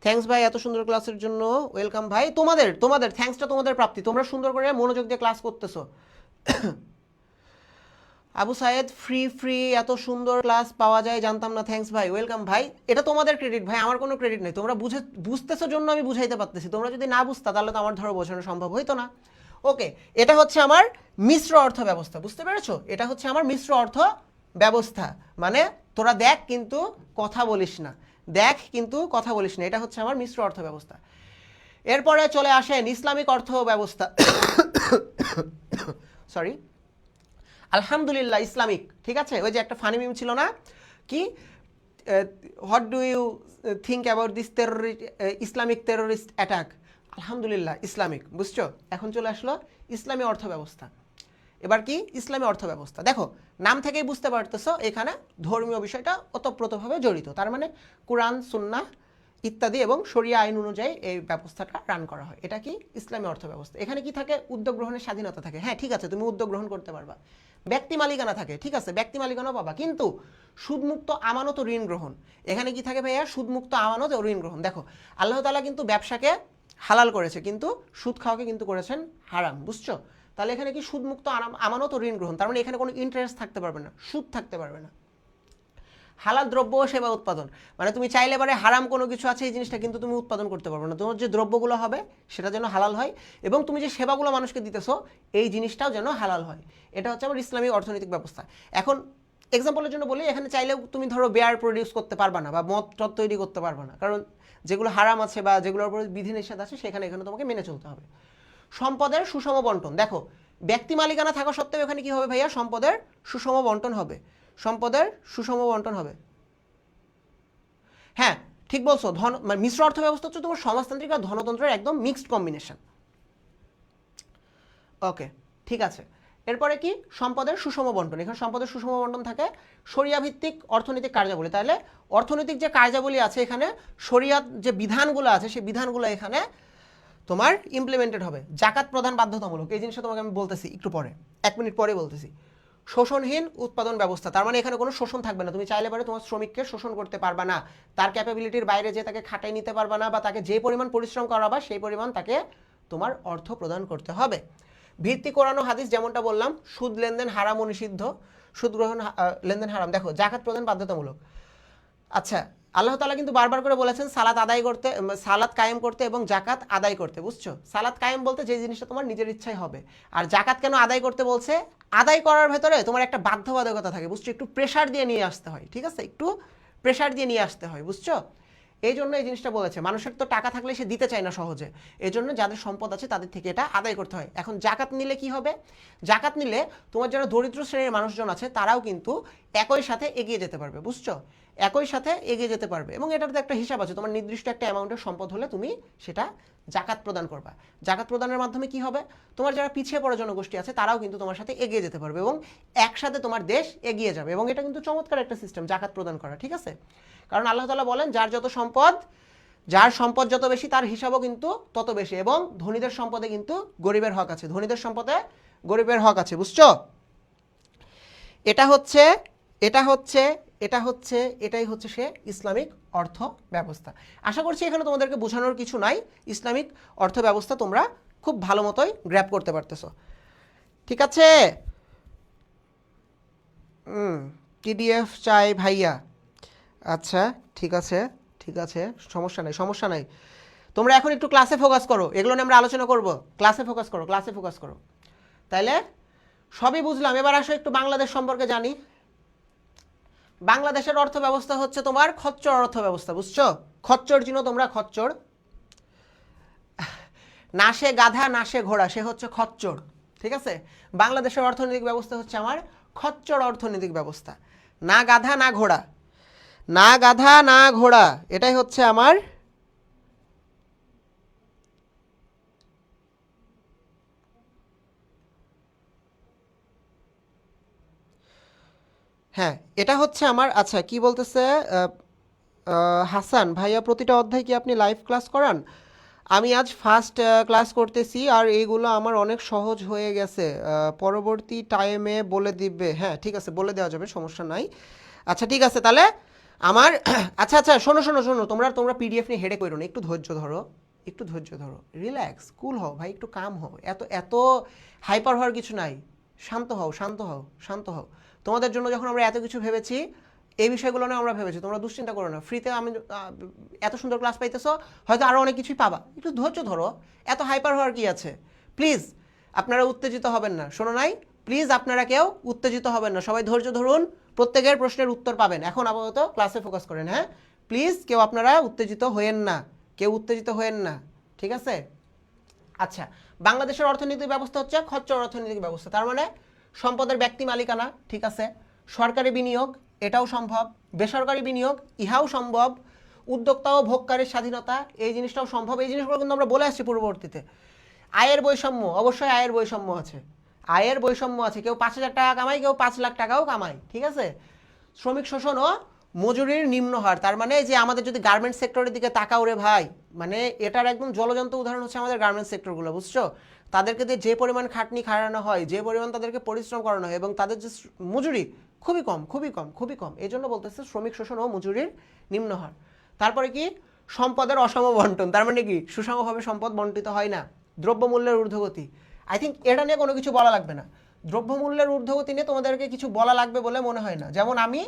থ্যাঙ্কস ভাই এত সুন্দর ক্লাসের জন্য, ওয়েলকাম ভাই। তোমাদের তোমাদের থ্যাঙ্কসটা তোমাদের প্রাপ্তি, তোমরা সুন্দর করে মনোযোগ দিয়ে ক্লাস করতেছো। আবু সায়েদ ফ্রি ফ্রি এত সুন্দর ক্লাস পাওয়া যায় জানতাম না, থ্যাঙ্কস ভাই, ওয়েলকাম ভাই। এটা তোমাদের ক্রেডিট ভাই, আমার কোনো ক্রেডিট নেই, তোমরা বুঝতেছো জন্য আমি বুঝাইতে পারতেছি, তোমরা যদি না বুঝতা তাহলে তো আমার ধরো বোঝানো সম্ভব হইতো না। ওকে, এটা হচ্ছে আমার মিশ্র অর্থ ব্যবস্থা, বুঝতে পেরেছো? এটা হচ্ছে আমার মিশ্র অর্থ ব্যবস্থা, মানে তোরা দেখ কিন্তু কথা বলিস না, দেখ কিন্তু কথা বলিস না, এটা হচ্ছে আমার মিশ্র অর্থ ব্যবস্থা। এরপরে চলে আসেন ইসলামিক অর্থ ব্যবস্থা। সরি, আলহামদুলিল্লাহ ইসলামিক। ঠিক আছে, ওই যে একটা ফানি মিম ছিল না, কি what do you think about this Islamic terrorist attack? আলহামদুলিল্লাহ ইসলামিক, বুঝছো? এখন চলে আসলো ইসলামী অর্থ ব্যবস্থা। এবার কি ইসলামী অর্থ ব্যবস্থা, দেখো নাম থেকেই বুঝতে পারতেছো এখানে ধর্মীয় বিষয়টা ওতপ্রোতভাবে জড়িত, তার মানে কোরআন সুন্নাহ ইত্যাদি এবং শরিয়া আইন অনুযায়ী এই ব্যবস্থাটা রান করা হয়। এটা কি ইসলামী অর্থ ব্যবস্থা। এখানে কি থাকে, উদ্যোগ গ্রহণের স্বাধীনতা থাকে। হ্যাঁ ঠিক আছে, তুমি উদ্যোগ গ্রহণ করতে পারবা। ব্যক্তি মালিকানা থাকে, ঠিক আছে, ব্যক্তি মালিকানাও পাবা, কিন্তু সুদমুক্ত আমানত ও ঋণ গ্রহণ। এখানে কি থাকে ভাইয়া, সুদমুক্ত আমানত ও ঋণ গ্রহণ। দেখো আল্লাহ তাআলা কিন্তু ব্যবসাকে হালাল করেছে, কিন্তু সুদ খাওয়াকে কিন্তু করেছেন হারাম, বুঝছো? তাহলে এখানে কি সুদমুক্ত আমানত ও ঋণ গ্রহণ, তার মানে এখানে কোনো ইন্টারেস্ট থাকতে পারবে না, সুদ থাকতে পারবে না। হালাল দ্রব্য ও সেবা উৎপাদন, মানে তুমি চাইলে এবারে হারাম কোনো কিছু আছে এই জিনিসটা কিন্তু তুমি উৎপাদন করতে পারবে না। তোমার যে দ্রব্যগুলো হবে সেটা যেন হালাল হয়, এবং তুমি যে সেবাগুলো মানুষকে দিতেছো এই জিনিসটাও যেন হালাল হয়। এটা হচ্ছে আমার ইসলামিক অর্থনৈতিক ব্যবস্থা। এখন এক্সাম্পলের জন্য বলি, এখানে চাইলেও তুমি ধরো বেয়ার প্রডিউস করতে পারবা না বা মদ টদ তৈরি করতে পারবা না, কারণ যেগুলো হারাম আছে বা যেগুলোর উপরে বিধিনিষেধ আছে সেখানে এখানে তোমাকে মেনে চলতে হবে। সম্পদের সুষম বন্টন, দেখো ব্যক্তি মালিকানা থাকা সত্ত্বেও এখানে কি হবে ভাইয়া, সম্পদের সুষম বন্টন হবে, সম্পদের সুষম বন্টন হবে। হ্যাঁ ঠিক বলছো, মানে মিশ্র অর্থ ব্যবস্থা হচ্ছে তোমার সমাজতান্ত্রিক আর ধনতন্ত্রের একদম মিক্সড কম্বিনেশন। ওকে ঠিক আছে, এরপরে কি সম্পদের সুষম বন্টন। এখানে সম্পদের সুষম বন্টন থাকে শরিয়া ভিত্তিক অর্থনৈতিক কার্যাবলী। তাহলে অর্থনৈতিক যে কার্যাবলী আছে এখানে শরিয়াত যে বিধানগুলো আছে সেই বিধানগুলো এখানে তোমার ইমপ্লিমেন্টেড হবে। জাকাত প্রদান বাধ্যতামূলক, এই জিনিসটা তোমাকে আমি বলতেছি একটু পরে, 1 মিনিট পরে বলতেছি। শোষণহীন উৎপাদন ব্যবস্থা, তার মানে এখানে কোনো শোষণ থাকবে না। তুমি চাইলে পারে তোমার শ্রমিককে শোষণ করতে পারবা না, তার ক্যাপাবিলিটির বাইরে যে তাকে খাটাই নিতে পারবা না, বা তাকে যে পরিমাণ পরিশ্রম করাবা সেই পরিমাণ তাকে তোমার অর্থ প্রদান করতে হবে। ভিত্তি কোরআন ও হাদিস, যেমনটা বললাম সুদ লেনদেন হারাম ও নিষিদ্ধ, সুদ গ্রহণ লেনদেন হারাম। দেখো জাকাত প্রদান বাধ্যতামূলক। আচ্ছা আল্লাহ তাআলা কিন্তু বারবার করে বলেছেন সালাত আদায় করতে, সালাত কায়েম করতে এবং জাকাত আদায় করতে, বুঝছো? সালাত কায়েম বলতে যে জিনিসটা তোমার নিজের ইচ্ছায় হবে। আর জাকাত কেন আদায় করতে বলছে, আদায় করার ভেতরে তোমার একটা বাধ্যবাধকতা থাকে, বুঝছো? একটু প্রেশার দিয়ে নিয়ে আসতে হয়, ঠিক আছে, একটু প্রেশার দিয়ে নিয়ে আসতে হয়, বুঝছো? এই জন্য এই জিনিসটা বলেছে। মানুষের তো টাকা থাকলে সে দিতে চায় না সহজে, এই জন্য যাদের সম্পদ আছে তাদের থেকে এটা আদায় করতে হয়। এখন জাকাত নিলে কি হবে, জাকাত নিলে তোমার যারা দরিদ্র শ্রেণীর মানুষজন আছে তারাও কিন্তু একই সাথে এগিয়ে যেতে পারবে, বুঝছো? একই সাথে এগিয়ে যেতে পারবে, এবং এটার তো একটা হিসাব আছে, তোমার নির্দিষ্ট একটা অ্যামাউন্টের সম্পদ হলে তুমি সেটা জাকাত প্রদান করবা। জাকাত প্রদানের মাধ্যমে কি হবে, তোমার যারা পিছিয়ে পড়া জনগোষ্ঠী আছে তারাও কিন্তু তোমার সাথে এগিয়ে যেতে পারবে এবং একসাথে তোমার দেশ এগিয়ে যাবে। এবং এটা কিন্তু চমৎকার একটা সিস্টেম জাকাত প্রদান করা, ঠিক আছে? কারণ আল্লাহ তাআলা বলেন যার যত সম্পদ, যার সম্পদ যত বেশি তার হিসাবও কিন্তু তত বেশি, এবং ধনীদের সম্পদে কিন্তু গরিবের হক আছে, ধনীদের সম্পদে গরিবের হক আছে, বুঝছো? এটা হচ্ছে এটা হচ্ছে এটা হচ্ছে এটাই হচ্ছে সে ইসলামিক অর্থ ব্যবস্থা। আশা করছি এখানে তোমাদেরকে বোঝানোর কিছু নাই, ইসলামিক অর্থ ব্যবস্থা তোমরা খুব ভালো মতোই গ্র্যাব করতে পারতেছো, ঠিক আছে? পিডিএফ চাই ভাইয়া, আচ্ছা ঠিক আছে, ঠিক আছে, সমস্যা নাই, সমস্যা নাই। তোমরা এখন একটু ক্লাসে ফোকাস করো, এগুলো নিয়ে আমরা আলোচনা করব, ক্লাসে ফোকাস করো, ক্লাসে ফোকাস করো। তাইলে সবই বুঝলাম, এবার আসো একটু বাংলাদেশ সম্পর্কে জানি। বাংলাদেশের অর্থ ব্যবস্থা হচ্ছে তোমার খচ্চর অর্থ ব্যবস্থা, বুঝছো? খচ্চর চিনো তোমরা, খচ্চর? না সে গাধা না সে ঘোড়া, সে হচ্ছে খচ্চর, ঠিক আছে? বাংলাদেশের অর্থনৈতিক ব্যবস্থা হচ্ছে আমার খচ্চর অর্থনৈতিক ব্যবস্থা। না গাধা না ঘোড়া, না গাধা না ঘোড়া, এটাই হচ্ছে আমার হ্যাঁ এটা হচ্ছে আমার। আচ্ছা কি বলতেছে হাসান ভাইয়া, প্রতিটা অধ্যায় কি আপনি লাইভ ক্লাস করান? আমি আজ ফার্স্ট ক্লাস করতেছি আর এইগুলো আমার অনেক সহজ হয়ে গেছে, পরবর্তী টাইমে বলে দিবে। হ্যাঁ ঠিক আছে, বলে দেওয়া যাবে, সমস্যা নাই। আচ্ছা ঠিক আছে তাহলে আমার আচ্ছা আচ্ছা শোনো শোনো শোনো, তোমরা তোমরা পিডিএফ নিয়ে হেডে করো না, একটু ধৈর্য ধরো, একটু ধৈর্য ধরো, রিল্যাক্স, কুল হও ভাই, একটু কাম হও, এত এত হাইপার হওয়ার কিছু নাই, শান্ত হও শান্ত হও শান্ত হও। তোমাদের জন্য যখন আমরা এত কিছু ভেবেছি, এই বিষয়গুলো নিয়ে আমরা ভেবেছি, তোমরা দুশ্চিন্তা করো না। ফ্রিতে আমি এত সুন্দর ক্লাস পাইতেছো, হয়তো আরও অনেক কিছুই পাবা, একটু ধৈর্য ধরো, এত হাইপার হওয়ার কি আছে? প্লিজ আপনারা উত্তেজিত হবেন না, শোনো নাই, প্লিজ আপনারা কেউ উত্তেজিত হবেন না, সবাই ধৈর্য ধরুন, প্রত্যেকের প্রশ্নের উত্তর পাবেন। এখন আপাতত ক্লাসে ফোকাস করেন, হ্যাঁ প্লিজ কেউ আপনারা উত্তেজিত হয়েন না, কেউ উত্তেজিত হয়েন না, ঠিক আছে? আচ্ছা বাংলাদেশের অর্থনৈতিক ব্যবস্থা হচ্ছে খচ্চর অর্থনৈতিক ব্যবস্থা, তার মানে সম্পদের ব্যক্তি মালিকানা, ঠিক আছে, সরকারি বিনিয়োগ এটাও সম্ভব, বেসরকারি বিনিয়োগ ইহাও সম্ভব, উদ্যোক্তা ও ভোগকারীর স্বাধীনতা এই জিনিসটাও সম্ভব। এই জিনিসগুলো কিন্তু আমরা বলে আসছি পূর্ববর্তীতে। আয়ের বৈষম্য, অবশ্যই আয়ের বৈষম্য আছে, আয়ের বৈষম্য আছে, কেউ 5,000 টাকা কামায়, কেউ 5 লাখ টাকাও কামায়, ঠিক আছে? শ্রমিক শোষণ ও মজুরির নিম্ন হার, তার মানে যে আমাদের যদি গার্মেন্টস সেক্টরের দিকে তাকাও রে ভাই, মানে এটার একদম জ্বলজ্বন্ত উদাহরণ হচ্ছে আমাদের গার্মেন্টস সেক্টরগুলো, বুঝছো? তাদেরকে দিয়ে যে পরিমাণ খাটনি খাটানো হয়, যে পরিমাণ তাদেরকে পরিশ্রম করানো হয়, এবং তাদের যে মজুরি খুবই কম খুবই কম খুবই কম, এই জন্য বলতেছে শ্রমিক শোষণ ও মজুরির নিম্ন হার। তারপরে কি সম্পদের অসম বন্টন, তার মানে কি সুষমভাবে সম্পদ বন্টিত হয় না। দ্রব্যমূল্যের ঊর্ধ্বগতি, আই থিঙ্ক এটা নিয়ে কোনো কিছু বলা লাগবে না। দ্রব্যমূল্যের ঊর্ধ্বগতি নিয়ে তোমাদেরকে কিছু বলা লাগবে বলে মনে হয় না। যেমন আমি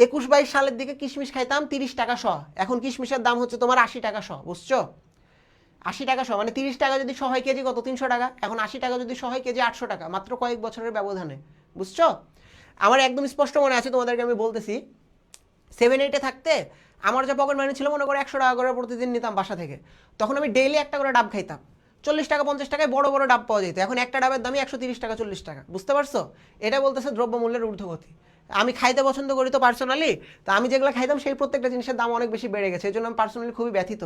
21-22 সালের দিকে কিশমিশ খাইতাম 30 টাকা শ, এখন কিশমিশের দাম হচ্ছে তোমার 80 টাকা শ, বুঝছো? 80 টাকা শ, মানে 30 টাকা যদি শ হয় কেজি কত, 300 টাকা। এখন 80 টাকা যদি শ হয় কেজি 800 টাকা, মাত্র কয়েক বছরের ব্যবধানে, বুঝছো? আমার একদম স্পষ্ট মনে আছে, তোমাদেরকে আমি বলতেছি, 7-8-এ থাকতে আমার যা পকেট মানি ছিল মনে করো 100 টাকা করে প্রতিদিন নিতাম বাসা থেকে, তখন আমি ডেইলি একটা করে ডাব খাইতাম। 40 টাকা 50 টাকায় বড় বড় ডাব পাওয়া যেত, এখন একটা ডাবের দামই 130 টাকা 40 টাকা, বুঝতে পারছো? এটা বলতেছে দ্রব্যমূল্যের ঊর্ধ্বগতি। আমি খাইতে পছন্দ করি তো পার্সোনালি, তো আমি যেগুলো খাইতাম সেই প্রত্যেকটা জিনিসের দাম অনেক বেশি বেড়ে গেছে, এই জন্য আমি পার্সোনালি খুবই ব্যথিত।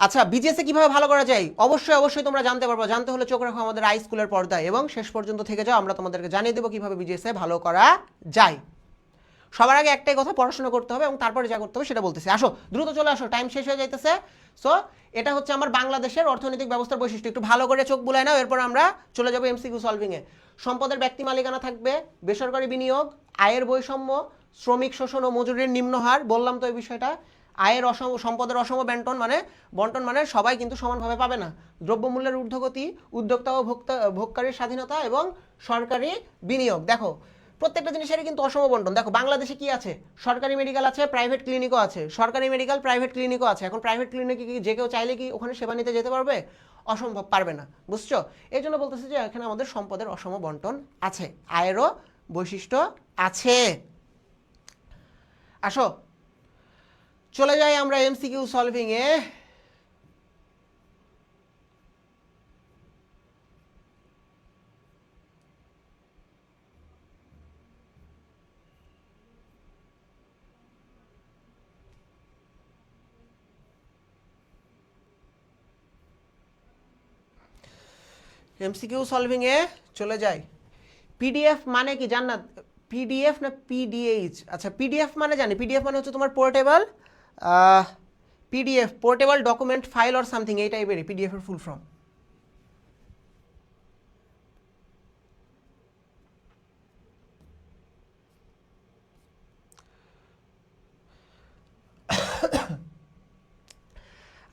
আচ্ছা, বিজিএসে কিভাবে ভালো করা যায় অবশ্যই অবশ্যই তোমরা জানতে পারবো। জানতে হলে চোখ রাখো আমাদের আই স্কুলের পর্দায় এবং শেষ পর্যন্ত থেকে যাও, আমরা তোমাদেরকে জানিয়ে দেবো কিভাবে বিজিএসে ভালো করা যায়। সবার আগে একটাই কথা, পড়াশোনা করতে হবে এবং তারপরে যা করতে হবে সেটা বলতেছি। আসো দ্রুত চলে আসো, টাইম শেষ হয়ে যাইতেছে। সো এটা হচ্ছে আমার বাংলাদেশের অর্থনৈতিক ব্যবস্থার বৈশিষ্ট্য, একটু ভালো করে চোখ বুলায় নাও, এরপর আমরা চলে যাবো এমসিকিউ সলভিংয়ে। সম্পদের ব্যক্তি মালিকানা থাকবে, বেসরকারি বিনিয়োগ, আয়ের বৈষম্য, শ্রমিক শোষণ ও মজুরির নিম্ন হার, বললাম তো এই বিষয়টা। আয়ের সম্পদের অসম বন্টন মানে সবাই কিন্তু সমানভাবে পাবে না। দ্রব্যমূল্যের ঊর্ধ্বগতি, উদ্যোক্তা ও ভোক্তার স্বাধীনতা এবং সরকারি বিনিয়োগ। দেখো প্রত্যেকটা জিনিসেরই কিন্তু অসম বন্টন। দেখো বাংলাদেশে কি আছে, সরকারি মেডিকেল আছে, প্রাইভেট ক্লিনিকও আছে, সরকারি মেডিকেল প্রাইভেট ক্লিনিকও আছে। এখন প্রাইভেট ক্লিনিকে কি যে কেউ চাইলে কি ওখানে সেবা নিতে যেতে পারবে? অসম্ভব, পারবে না, বুঝছো? এই জন্য বলতেছি যে এখানে আমাদের সম্পদের অসম বন্টন আছে, আয়েরও বৈশিষ্ট্য আছে। আসো চলে যাই আমরা এমসিকিউ সলভিং এ। এমসিকিউ সলভিং এ চলে যাই। পিডিএফ মানে কি জান্নাত? পিডিএফ না পিডিএইচ? আচ্ছা পিডিএফ মানে জানি, পিডিএফ মানে হচ্ছে তোমার portable PDF, portable document file or something, এই টাইপেরই পিডিএফ এর ফুল ফর্ম।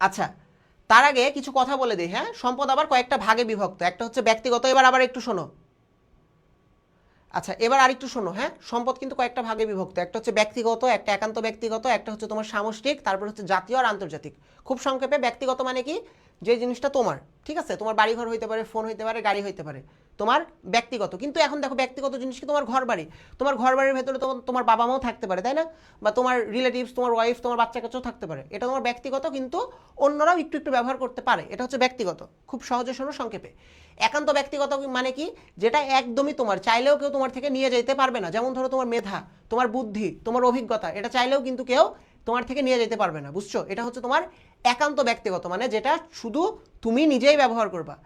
আচ্ছা তার আগে কিছু কথা বলে দিই। হ্যাঁ, সম্পদ আবার কয়েকটা ভাগে বিভক্ত, একটা হচ্ছে ব্যক্তিগত, এবার আবার একটু শোনো। আচ্ছা এবার আরেকটু শোনো। হ্যাঁ, সম্পদ কিন্তু কয়েকটা ভাগে বিভক্ত, একটা হচ্ছে ব্যক্তিগত, একটা একান্ত ব্যক্তিগত, একটা হচ্ছে তোমার সামষ্টিক, তারপর হচ্ছে জাতীয় আর আন্তর্জাতিক। খুব সংক্ষেপে ব্যক্তিগত মানে কি, যে জিনিসটা তোমার, ঠিক আছে, তোমার বাড়িঘর হইতে পারে, ফোন হইতে পারে, গাড়ি হইতে পারে, তোমার ব্যক্তিগত। কিন্তু এখন দেখো ব্যক্তিগত জিনিস কি, তোমার ঘর বাড়ি, তোমার ঘর বাড়ির ভেতরে তোমার বাবা মাও থাকতে পারে, তাই না? বা তোমার রিলেটিভস, তোমার ওয়াইফ, তোমার বাচ্চা কাছেও থাকতে পারে, এটা তোমার ব্যক্তিগত, কিন্তু অন্যরাও একটু একটু ব্যবহার করতে পারে, এটা হচ্ছে ব্যক্তিগত। খুব সহজে শোনো সংক্ষেপে। একান্ত ব্যক্তিগত মানে কি, যেটা একদমই তোমার, চাইলেও কেউ তোমার থেকে নিয়ে যেতে পারবে না। যেমন ধরো তোমার মেধা, তোমার বুদ্ধি, তোমার অভিজ্ঞতা, এটা চাইলেও কিন্তু কেউ তোমার থেকে নিয়ে যেতে পারবে না, বুঝছো? এটা হচ্ছে তোমার একান্ত ব্যক্তিগত, মানে যেটা শুধু তুমি নিজেই ব্যবহার করবা,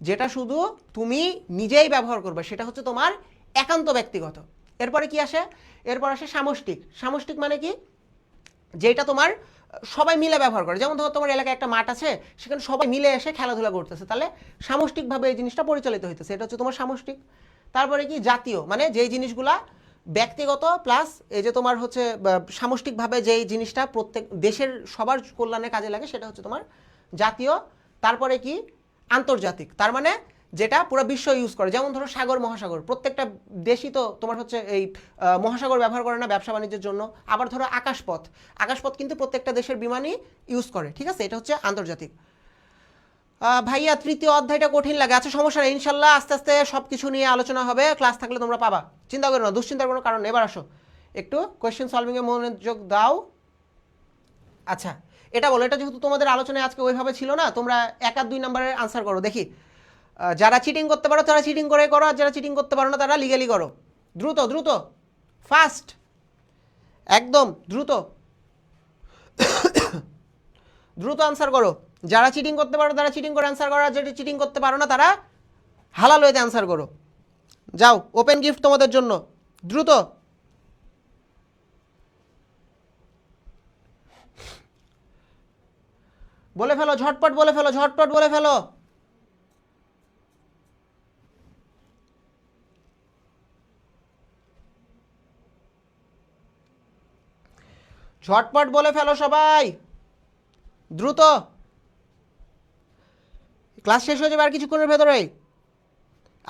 যেটা শুধু তুমি নিজেই ব্যবহার করবা, সেটা হচ্ছে তোমার একান্ত ব্যক্তিগত। এরপরে কি আসে? এরপর আসে সামষ্টিক। সামষ্টিক মানে কি, যেটা তোমার সবাই মিলে ব্যবহার করে। যেমন ধরো তোমার এলাকায় একটা মাঠ আছে, সেখানে সবাই মিলে এসে খেলাধুলা করতেছে, তাহলে সামষ্টিকভাবে এই জিনিসটা পরিচালিত হইতেছে, এটা হচ্ছে তোমার সামষ্টিক। তারপরে কি জাতীয়, মানে যেই জিনিসগুলা ব্যক্তিগত প্লাস এই যে তোমার হচ্ছে সামষ্টিকভাবে যেই জিনিসটা প্রত্যেক দেশের সবার কল্যাণে কাজে লাগে, সেটা হচ্ছে তোমার জাতীয়। তারপরে কি আন্তর্জাতিক, তার মানে যেটা পুরো বিশ্ব ইউজ করে। যেমন ধরো সাগর মহাসাগর, প্রত্যেকটা দেশই তো তোমার হচ্ছে এই মহাসাগর ব্যবহার করে না ব্যবসা বাণিজ্যের জন্য। আবার ধরো আকাশপথ, আকাশপথ কিন্তু প্রত্যেকটা দেশের বিমানই ইউজ করে, ঠিক আছে, এটা হচ্ছে আন্তর্জাতিক। ভাইয়া তৃতীয় অধ্যায়টা কঠিন লাগে। আচ্ছা সমস্যা নেই, ইনশাল্লাহ আস্তে আস্তে সব কিছু নিয়ে আলোচনা হবে, ক্লাস থাকলে তোমরা পাবা, চিন্তা করো না, দুশ্চিন্তার কোনো কারণ নেই। এবার আসো একটু কোয়েশ্চেন সলভিংয়ে মনোযোগ দাও। আচ্ছা এটা বলো, এটা যেহেতু তোমাদের আলোচনায় আজকে ওইভাবে ছিল না, তোমরা 1 আর 2 নম্বরের আনসার করো দেখি। যারা চিটিং করতে পারো তারা চিটিং করে করো, আর যারা চিটিং করতে পারো না তারা লিগালি করো। দ্রুত দ্রুত, ফাস্ট, একদম দ্রুত দ্রুত আনসার করো। যারা চিটিং করতে পারো তারা চিটিং করে আনসার করো, আর যেটা চিটিং করতে পারো না তারা হালাল ওয়েতে আনসার করো। যাও, ওপেন গিফট তোমাদের জন্য, দ্রুত। বলে ফেলো, ঝটপট বলে ফেলো, ঝটপট বলে ফেলো। ঝটপট বলে ফেলো সবাই, দ্রুত। ক্লাস শেষ হয়ে যাবে আর কিছুক্ষণের ভেতরেই,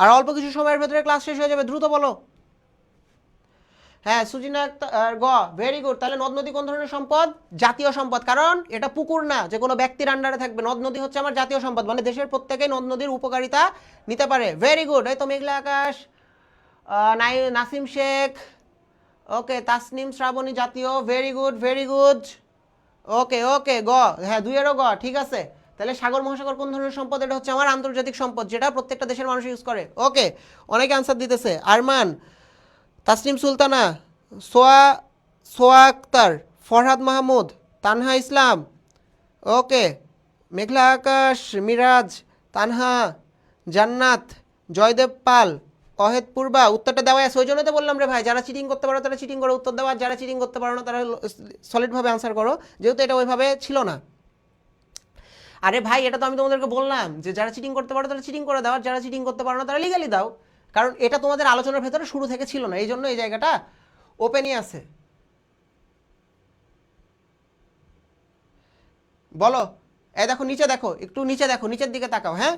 আর অল্প কিছু সময়ের ভেতরে ক্লাস শেষ হয়ে যাবে, দ্রুত বলো। হ্যাঁ, সুজিনা আক্তার গ, ভেরি গুড। তাহলে নদ নদী কোন ধরনের সম্পদ? জাতীয় সম্পদ, কারণ এটা পুকুর না যে কোনো ব্যক্তির আন্ডারে থাকবে। নদ নদী হচ্ছে আমার জাতীয় সম্পদ, মানে দেশের প্রত্যেকেই নদ নদীর উপকারিতা নিতে পারে। Very good. এই তো মেঘলা আকাশ, নাসিম শেখ, ওকে, তাসনিম শ্রাবণী জাতীয়, ভেরি গুড, ভেরি গুড। ওকে ওকে, গ, হ্যাঁ দুইয়েরও গ, ঠিক আছে। তাহলে সাগর মহাসাগর কোন ধরনের সম্পদ? এটা হচ্ছে আমার আন্তর্জাতিক সম্পদ, যেটা প্রত্যেকটা দেশের মানুষ ইউজ করে। ওকে, অনেকে আনসার দিতেছে। আরমান, তাসনিম সুলতানা, সোয়া সোয়া আক্তার, ফরহাদ মাহমুদ, তানহা ইসলাম, ওকে, মেঘলা আকাশ, মিরাজ, তানহা, জান্নাত, জয়দেব পাল, অহেদ পূর্বা। উত্তরটা দেওয়া আছে, ওই জন্য তো বললাম রে ভাই, যারা চিটিং করতে পারো তারা চিটিং করো উত্তর দেওয়া, আর যারা চিটিং করতে পারো না তারা সলিডভাবে আনসার করো, যেহেতু এটা ওইভাবে ছিল না। আরে ভাই, এটা তো আমি তোমাদেরকে বললাম যে যারা চিটিং করতে পারো তারা চিটিং করে দাও, আর যারা চিটিং করতে পারো না তারা লিগালি দাও, কারণ এটা তোমাদের আলোচনার ভেতরে শুরু থেকে ছিল না, এই জন্য এই জায়গাটা ওপেনই আছে। বলো, এই দেখো নিচে দেখো, একটু নিচে দেখো, নিচের দিকে তাকাও। হ্যাঁ,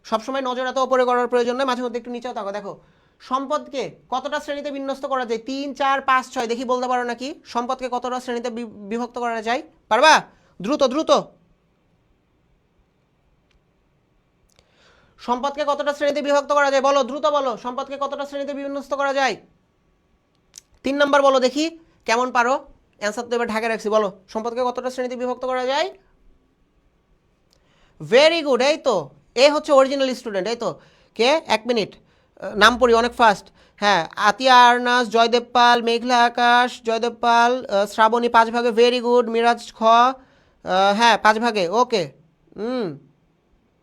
সবসময় নজর এত ওপরে করার প্রয়োজন নয়, মাঝে মধ্যে একটু নিচেও তাকাও। দেখো, সম্পদকে কতটা শ্রেণীতে বিন্যস্ত করা যায়? 3, 4, 5, 6, দেখি বলতে পারো নাকি? সম্পদকে কতটা শ্রেণীতে বিভক্ত করা যায়? পারবা? দ্রুত দ্রুত। সম্পদকে কতটা শ্রেণীতে বিভক্ত করা যায় বলো, দ্রুত বলো। সম্পদকে কতটা শ্রেণীতে বিন্যস্ত করা যায়? 3 নাম্বার বলো দেখি কেমন পারো। অ্যান্সার তো এবার ঢাকা রাখছি, বলো সম্পদকে কতটা শ্রেণীতে বিভক্ত করা যায়? Very good. এই তো, এ হচ্ছে অরিজিনাল স্টুডেন্ট। এই তো, কে? 1 মিনিট, নাম পড়ি অনেক ফাস্ট। হ্যাঁ, আতিয়া আরনাস, জয়দেব পাল, মেঘলা আকাশ, জয়দেব পাল, শ্রাবণী 5 ভাগে, ভেরি গুড। মিরাজ খ, হ্যাঁ 5 ভাগে, ওকে,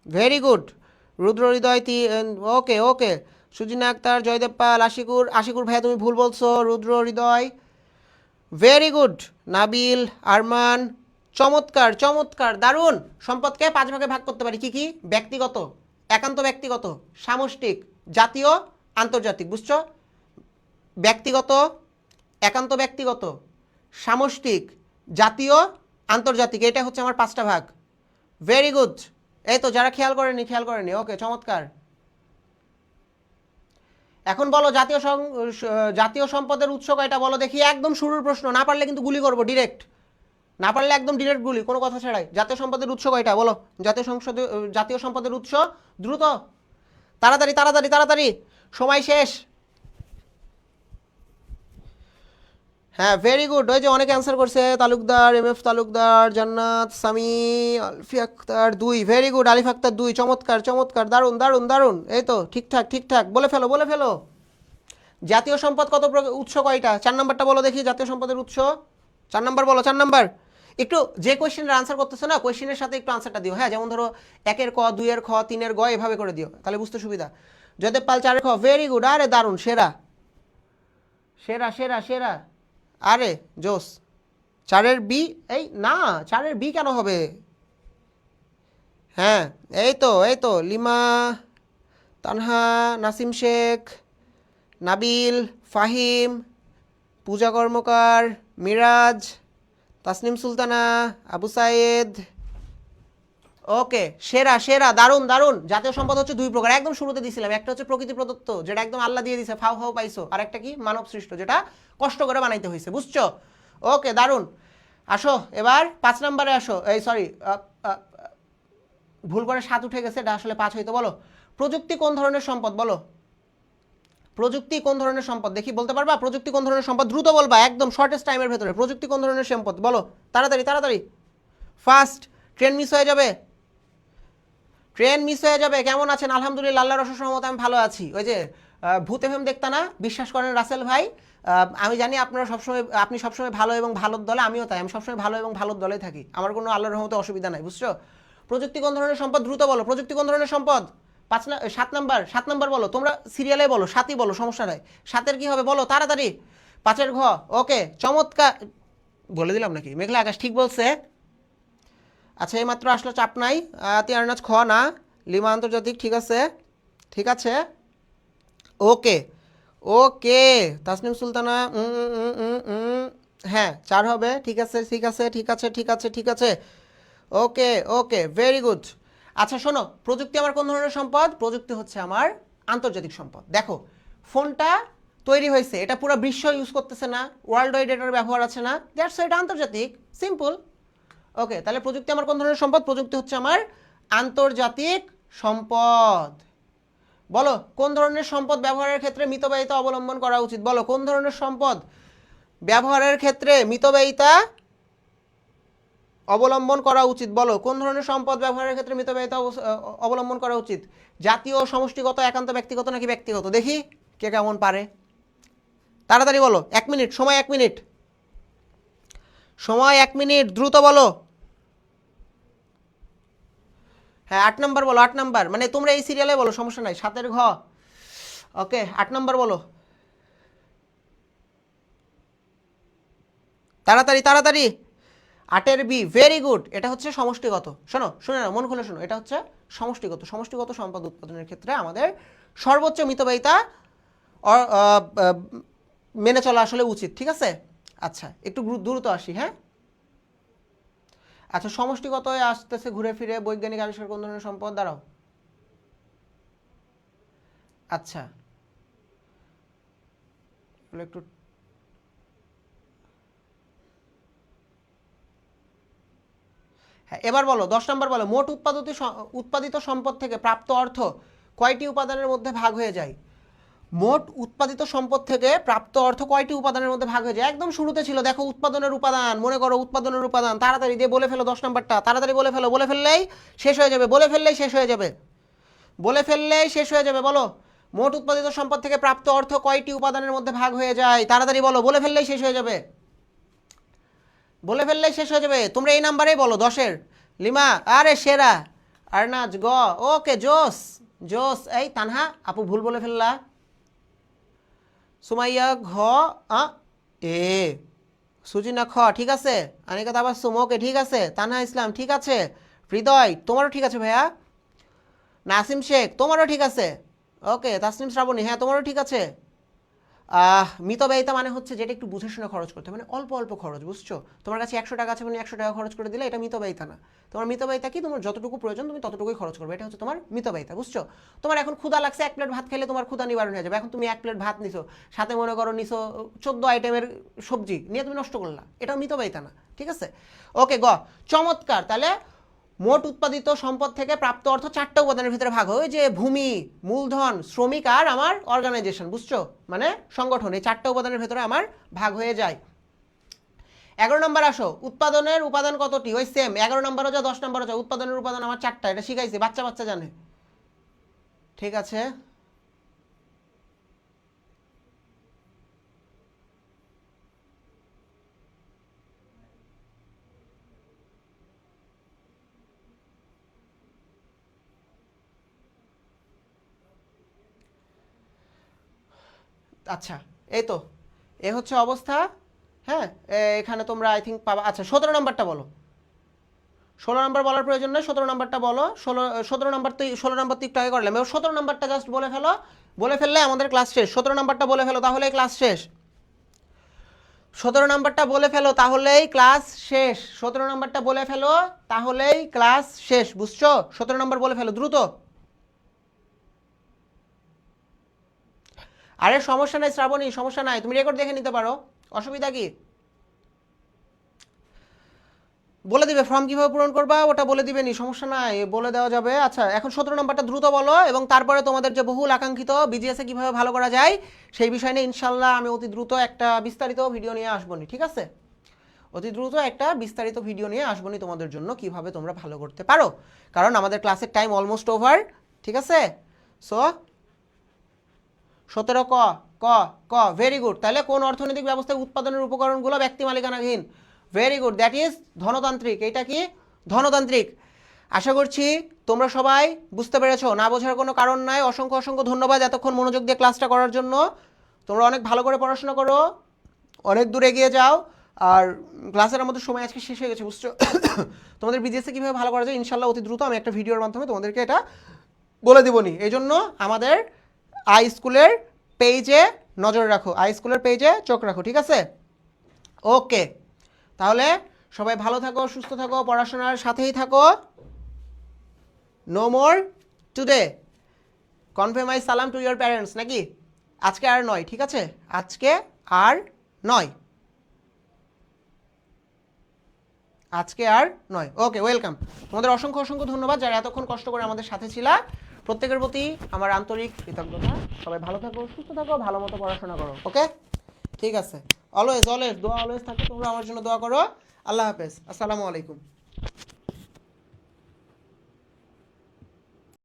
ভেরি গুড। রুদ্র হৃদয়, ওকে ওকে। সুজিনা আক্তার, জয়দেব পাল, আশিকুর, আশিকুর ভাইয়া তুমি ভুল বলছো, রুদ্র হৃদয়, ভেরি গুড। নাবিল, আরমান, চমৎকার চমৎকার, দারুণ। সম্পদকে 5 ভাগে ভাগ করতে পারি, কি কি? ব্যক্তিগত, একান্ত ব্যক্তিগত, সামষ্টিক, জাতীয়, আন্তর্জাতিক। বুঝছো? ব্যক্তিগত, একান্ত ব্যক্তিগত, সামষ্টিক, জাতীয়, আন্তর্জাতিক, এটা হচ্ছে আমার 5টা ভাগ। Very good. এই তো, যারা খেয়াল করেনি খেয়াল করেনি, ওকে, চমৎকার। এখন বলো জাতীয় সম্পদের উৎস কয়টা বলো দেখি, একদম শুরুর প্রশ্ন, না পারলে কিন্তু গুলি করবো ডিরেক্ট, না পারলে একদম ডিরেক্ট গুলি, কোনো কথা ছাড়াই। জাতীয় সম্পদের উৎস কয়টা বলো? জাতীয় সম্পদের উৎস, দ্রুত, তাড়াতাড়ি তাড়াতাড়ি তাড়াতাড়ি, সময় শেষ। হ্যাঁ, ভেরি গুড। ওই যে অনেকে অ্যান্সার করছে, তালুকদার, এম এফ তালুকদার, জান্নাত, সামি, আলফি আক্তার 2, ভেরি গুড। আলিফ আক্তার 2, চমৎকার চমৎকার, দারুণ দারুণ দারুণ। এই তো, ঠিকঠাক ঠিকঠাক, বলে ফেলো বলে ফেলো। জাতীয় সম্পদ কত উৎস কয়টা? 4 নাম্বারটা বলো দেখি, জাতীয় সম্পদের উৎস 4 নাম্বার বলো, 4 নাম্বার। একটু যে কোয়েশ্চেনের আনসার করতেছো না, কোয়েশ্চেনের সাথে একটু আনসারটা দিও। হ্যাঁ, যেমন ধরো 1-এর ক, 2-এর খ, 3-এর গ, এভাবে করে দিও, তাহলে বুঝতে সুবিধা। জয়দেব পাল 4-এর খ, ভেরি গুড, আরে দারুণ, সেরা সেরা সেরা সেরা, আরে জোস। 4-এর বি, এই না, 4-এর বি কেন হবে? হ্যাঁ, এই তো এই তো, লিমা, তানহা, নাসিম শেখ, নাবিল, ফাহিম, পূজা কর্মকার, মিরাজ, তাসনিম সুলতানা, আবু সাইদ, ওকে, সেরা সেরা, দারুণ দারুণ। জাতীয় সম্পদ হচ্ছে 2 প্রকার, একদম শুরুতে দিয়েছিলাম। একটা হচ্ছে প্রকৃতি প্রদত্ত, যেটা একদম আল্লাহ দিয়ে দিছে, ফাও ফাও পাইছো। আর একটা কি? মানব সৃষ্ট, যেটা কষ্ট করে বানাইতে হয়েছে। বুঝছো? ওকে, দারুণ। আসো এবার 5 নম্বরে আসো। এই সরি, ভুল করে 7 উঠে গেছে, এটা আসলে 5 হইতো। বলো, প্রযুক্তি কোন ধরনের সম্পদ বলো? প্রযুক্তি কোন ধরনের সম্পদ দেখি, বলতে পারবা? প্রযুক্তি কোন ধরনের সম্পদ? দ্রুত বলবা, একদম শর্টেস্ট টাইমের ভেতরে। প্রযুক্তি কোন ধরনের সম্পদ বলো, তাড়াতাড়ি তাড়াতাড়ি, ফাস্ট, ট্রেন মিস হয়ে যাবে, ট্রেন মিস হয়ে যাবে। কেমন আছেন? আলহামদুলিল্লাহ, আল্লাহর অশেষ রহমতে আমি ভালো আছি। ওই যে ভূত এফএম দেখতা না, বিশ্বাস করেন রাসেল ভাই, আমি জানি আপনি সবসময় ভালো এবং ভালোর দলে, আমিও তাই, আমি সবসময় ভালো এবং ভালোর দলে থাকি, আমার কোনো আল্লাহর রহমতে অসুবিধা নাই। বুঝছো? প্রযুক্তি কোন ধরনের সম্পদ? দ্রুত বলো, প্রযুক্তি কোন ধরনের সম্পদ? 7 নাম্বার বলো, তোমরা সিরিয়ালে বলো, 7ই বলো, সমস্যা নাই। 7-এর কি হবে বলো তাড়াতাড়ি। 5-এর ঘ, ওকে, চমৎকার। বলে দিলাম নাকি? মেঘলা আকাশ ঠিক বলছে। আচ্ছা এই মাত্র আসলো, চাপ নাই। তিয়ারনাজ খ না, লিমা আন্তর্জাতিক, ঠিক আছে ঠিক আছে। ওকে ওকে তাসনিম সুলতানা, হ্যাঁ 4 হবে, ঠিক আছে ঠিক আছে ঠিক আছে ঠিক আছে ঠিক আছে। ওকে ওকে ভেরি গুড। আচ্ছা শোনো, প্রযুক্তি আমার কোন ধরনের সম্পদ? প্রযুক্তি হচ্ছে আমার আন্তর্জাতিক সম্পদ। দেখো ফোনটা তৈরি হয়েছে, এটা পুরো বিশ্ব ইউজ করতেছে না, ওয়ার্ল্ড ওয়াইড এটার ব্যবহার আছে না, দ্যাটস এটা আন্তর্জাতিক, সিম্পল। ওকে তাহলে প্রযুক্তি আমার কোন ধরনের সম্পদ? প্রযুক্তি হচ্ছে আমার আন্তর্জাতিক সম্পদ। বলো কোন ধরনের সম্পদ ব্যবহারের ক্ষেত্রে মিতব্যয়িতা অবলম্বন করা উচিত? বলো কোন ধরনের সম্পদ ব্যবহারের ক্ষেত্রে মিতব্যয়িতা অবলম্বন করা উচিত? বলো কোন ধরনের সম্পদ ব্যবহারের ক্ষেত্রে মিতব্যয়িতা অবলম্বন করা উচিত? জাতীয়, সমষ্টিগত, একান্ত, ব্যক্তিগত নাকি ব্যক্তিগত? দেখি কে কেমন পারে, তাড়াতাড়ি বলো। 1 মিনিট সময়, 1 মিনিট সময়, 1 মিনিট দ্রুত বলো। হ্যাঁ 8 নাম্বার বলো, 8 নাম্বার, মানে তোমরা এই সিরিয়ালে বলো, সমস্যা নাই, 7 ঘ। ওকে 8 নাম্বার বলো, তাড়াতাড়ি তাড়াতাড়ি। 8 বি, ভেরি গুড। এটা হচ্ছে সমষ্টিগত। শোনো শুনে না, মন খুলে শোনো, এটা হচ্ছে সমষ্টিগত। সমষ্টিগত সম্পদ উৎপাদনের ক্ষেত্রে আমাদের সর্বোচ্চ মিতব্যয়িতা মেনে চলা আসলে উচিত, ঠিক আছে। আচ্ছা একটু দ্রুত আসি, হ্যাঁ। আচ্ছা সমষ্টিগত আসতেছে ঘুরে ফিরে, বৈজ্ঞানিক আবিষ্কার কোন ধরনের সম্পদ? দাঁড়াও, আচ্ছা একটু, হ্যাঁ এবার বলো 10 নম্বর বলো, মোট উৎপাদিত সম্পদ থেকে প্রাপ্ত অর্থ কয়টি উপাদানের মধ্যে ভাগ হয়ে যায়? মোট উৎপাদিত সম্পদ থেকে প্রাপ্ত অর্থ কয়টি উপাদানের মধ্যে ভাগ হয়ে যায়? একদম শুরুতে ছিল দেখো উৎপাদনের উপাদান, মনে করো উৎপাদনের উপাদান, তাড়াতাড়ি দিয়ে বলে ফেলো 10 নম্বরটা, তাড়াতাড়ি বলে ফেলো, বলে ফেললেই শেষ হয়ে যাবে, বলে ফেললেই শেষ হয়ে যাবে, বলে ফেললেই শেষ হয়ে যাবে। বলো মোট উৎপাদিত সম্পদ থেকে প্রাপ্ত অর্থ কয়টি উপাদানের মধ্যে ভাগ হয়ে যায়? তাড়াতাড়ি বলো, বলে ফেললেই শেষ হয়ে যাবে, বলে ফেললেই শেষ হয়ে যাবে। তোমরা এই নাম্বারেই বলো 10-এর। লিমা আরে সেরা, আরনাজ গ, ওকে জোস জোস। এই তানহা আপু ভুল বলে ফেললা। সুমাইয়া ঘ, এ, সুজিনা খ, ঠিক আছে। আনিকা তাবাসসুম, ওকে ঠিক আছে। তানহা ইসলাম, ঠিক আছে। হৃদয় তোমারও ঠিক আছে ভাইয়া। নাসিম শেখ তোমারও ঠিক আছে। ওকে তাসনিম শ্রাবণী, হ্যাঁ তোমারও ঠিক আছে। মিতব্যয়িতা মানে হচ্ছে যেটা একটু বুঝে শুনে খরচ করতে, মানে অল্প অল্প খরচ, বুঝছো। তোমার কাছে 100 টাকা আছে, মানে 100 টাকা খরচ করে দিলে, এটা মিতব্যয়িতা না। তোমার মিতব্যয়িতা কি? তোমার যতটুকু প্রয়োজন তুমি ততটুকুই খরচ করবে, এটা হচ্ছে তোমার মিতব্যয়িতা, বুঝছো। তোমার এখন ক্ষুধা লাগছে, 1 প্লেট ভাত খেলে তোমার ক্ষুধা নিবারণ হয়ে যাবে। এখন তুমি 1 প্লেট ভাত নিছো, সাথে মনে করো নিছো 14 আইটেমের সবজি নিয়ে তুমি নষ্ট করলা, এটাও মিতব্যয়িতা না, ঠিক আছে। ওকে গ, চমৎকার। তাহলে মোট উৎপাদিত সম্পদ থেকে প্রাপ্ত অর্থ 4টা উপাদানের ভিতরে ভাগ হয়, যে ভূমি, মূলধন, শ্রমিক আর আমার অর্গানাইজেশন, বুঝছো, মানে সংগঠন। এই 4টা উপাদানের ভিতরে আমার ভাগ হয়ে যায়। 11 নম্বর আসো, উৎপাদনের উপাদান কতটি? ওই সেম 11 নম্বরও যা 10 নম্বরও যা, উৎপাদনের উপাদান আমার 4টা, এটা শিখাইছি, বাচ্চা বাচ্চা জানে, ঠিক আছে। আচ্ছা এই তো, এ হচ্ছে অবস্থা, হ্যাঁ। এখানে তোমরা আই থিঙ্ক পাবা। আচ্ছা 17 নম্বরটা বলো। 16 নম্বর বলার প্রয়োজন নেই, 17 নম্বরটা বলো। 17 নম্বর তো 16 নম্বর তো একটু আগে করলাম, এবার 17 নম্বরটা জাস্ট বলে ফেলো, বলে ফেললে আমাদের ক্লাস শেষ। 17 নম্বরটা বলে ফেলো, তাহলেই ক্লাস শেষ। 17 নম্বরটা বলে ফেলো, তাহলেই ক্লাস শেষ। 17 নম্বরটা বলে ফেলো, তাহলেই ক্লাস শেষ, বুঝছো। 17 নম্বর বলে ফেলো দ্রুত। আরে সমস্যা নাই শ্রাবণী, সমস্যা নাই, তুমি রেকর্ড দেখে নিতে পারো, অসুবিধা কি? বলে দিবে ফর্ম কিভাবে পূরণ করবা, ওটা বলে দিবে নি, সমস্যা নাই, বলে দেওয়া যাবে। আচ্ছা এখন 17 নম্বরটা দ্রুত বলো, এবং তারপরে তোমাদের যে বহুল আকাঙ্ক্ষিত বিজিএসে কিভাবে ভালো করা যায় সেই বিষয় নিয়ে ইনশাল্লাহ আমি অতি দ্রুত একটা বিস্তারিত ভিডিও নিয়ে আসবনি, ঠিক আছে। অতি দ্রুত একটা বিস্তারিত ভিডিও নিয়ে আসবনি তোমাদের জন্য, কিভাবে তোমরা ভালো করতে পারো, কারণ আমাদের ক্লাসের টাইম অলমোস্ট ওভার, ঠিক আছে। সো 17 ক, ক, ক, ভেরি গুড। তাহলে কোন অর্থনৈতিক ব্যবস্থায় উৎপাদনের উপকরণগুলো ব্যক্তি মালিকানাধীন? ভেরি গুড, দ্যাট ইজ ধনতান্ত্রিক। এইটা কি? ধনতান্ত্রিক। আশা করছি তোমরা সবাই বুঝতে পেরেছো, না বোঝার কোনো কারণ নাই। অসংখ্য অসংখ্য ধন্যবাদ এতক্ষণ মনোযোগ দিয়ে ক্লাসটা করার জন্য। তোমরা অনেক ভালো করে পড়াশোনা করো, অনেক দূর এগিয়ে যাও। আর ক্লাসের আমাদের সময় আজকে শেষ হয়ে গেছে, বুঝছো? তোমাদের বিজিএসে কীভাবে ভালো করা যায় ইনশাল্লাহ অতি দ্রুত আমি একটা ভিডিওর মাধ্যমে তোমাদেরকে এটা বলে দেবনি। এই জন্য আমাদের আই স্কুলের পেজে নজর রাখো, আই স্কুলের পেজে চোখ রাখো, ঠিক আছে? ওকে, তাহলে সবাই ভালো থাকো, সুস্থ থাকো, পড়াশোনার সাথেই থাকো। No more today, convey my সালাম টু ইয়োর প্যারেন্টস, নাকি? আজকে আর নয়, ঠিক আছে? আজকে আর নয়, আজকে আর নয়। ওকে, ওয়েলকাম। তোমাদের অসংখ্য অসংখ্য ধন্যবাদ যারা এতক্ষণ কষ্ট করে আমাদের সাথে ছিলা। প্রত্যেকের প্রতি আমার আন্তরিক কৃতজ্ঞতা। সবাই ভালো থাকো, সুস্থ থাকো, ভালো মতো পড়াশোনা করো। ওকে, ঠিক আছে। অলওয়েজ অলওয়েজ দোয়া অলওয়েজ থাকো, তোমরা আমার জন্য দোয়া করো। আল্লাহ হাফেজ, আসসালামু আলাইকুম।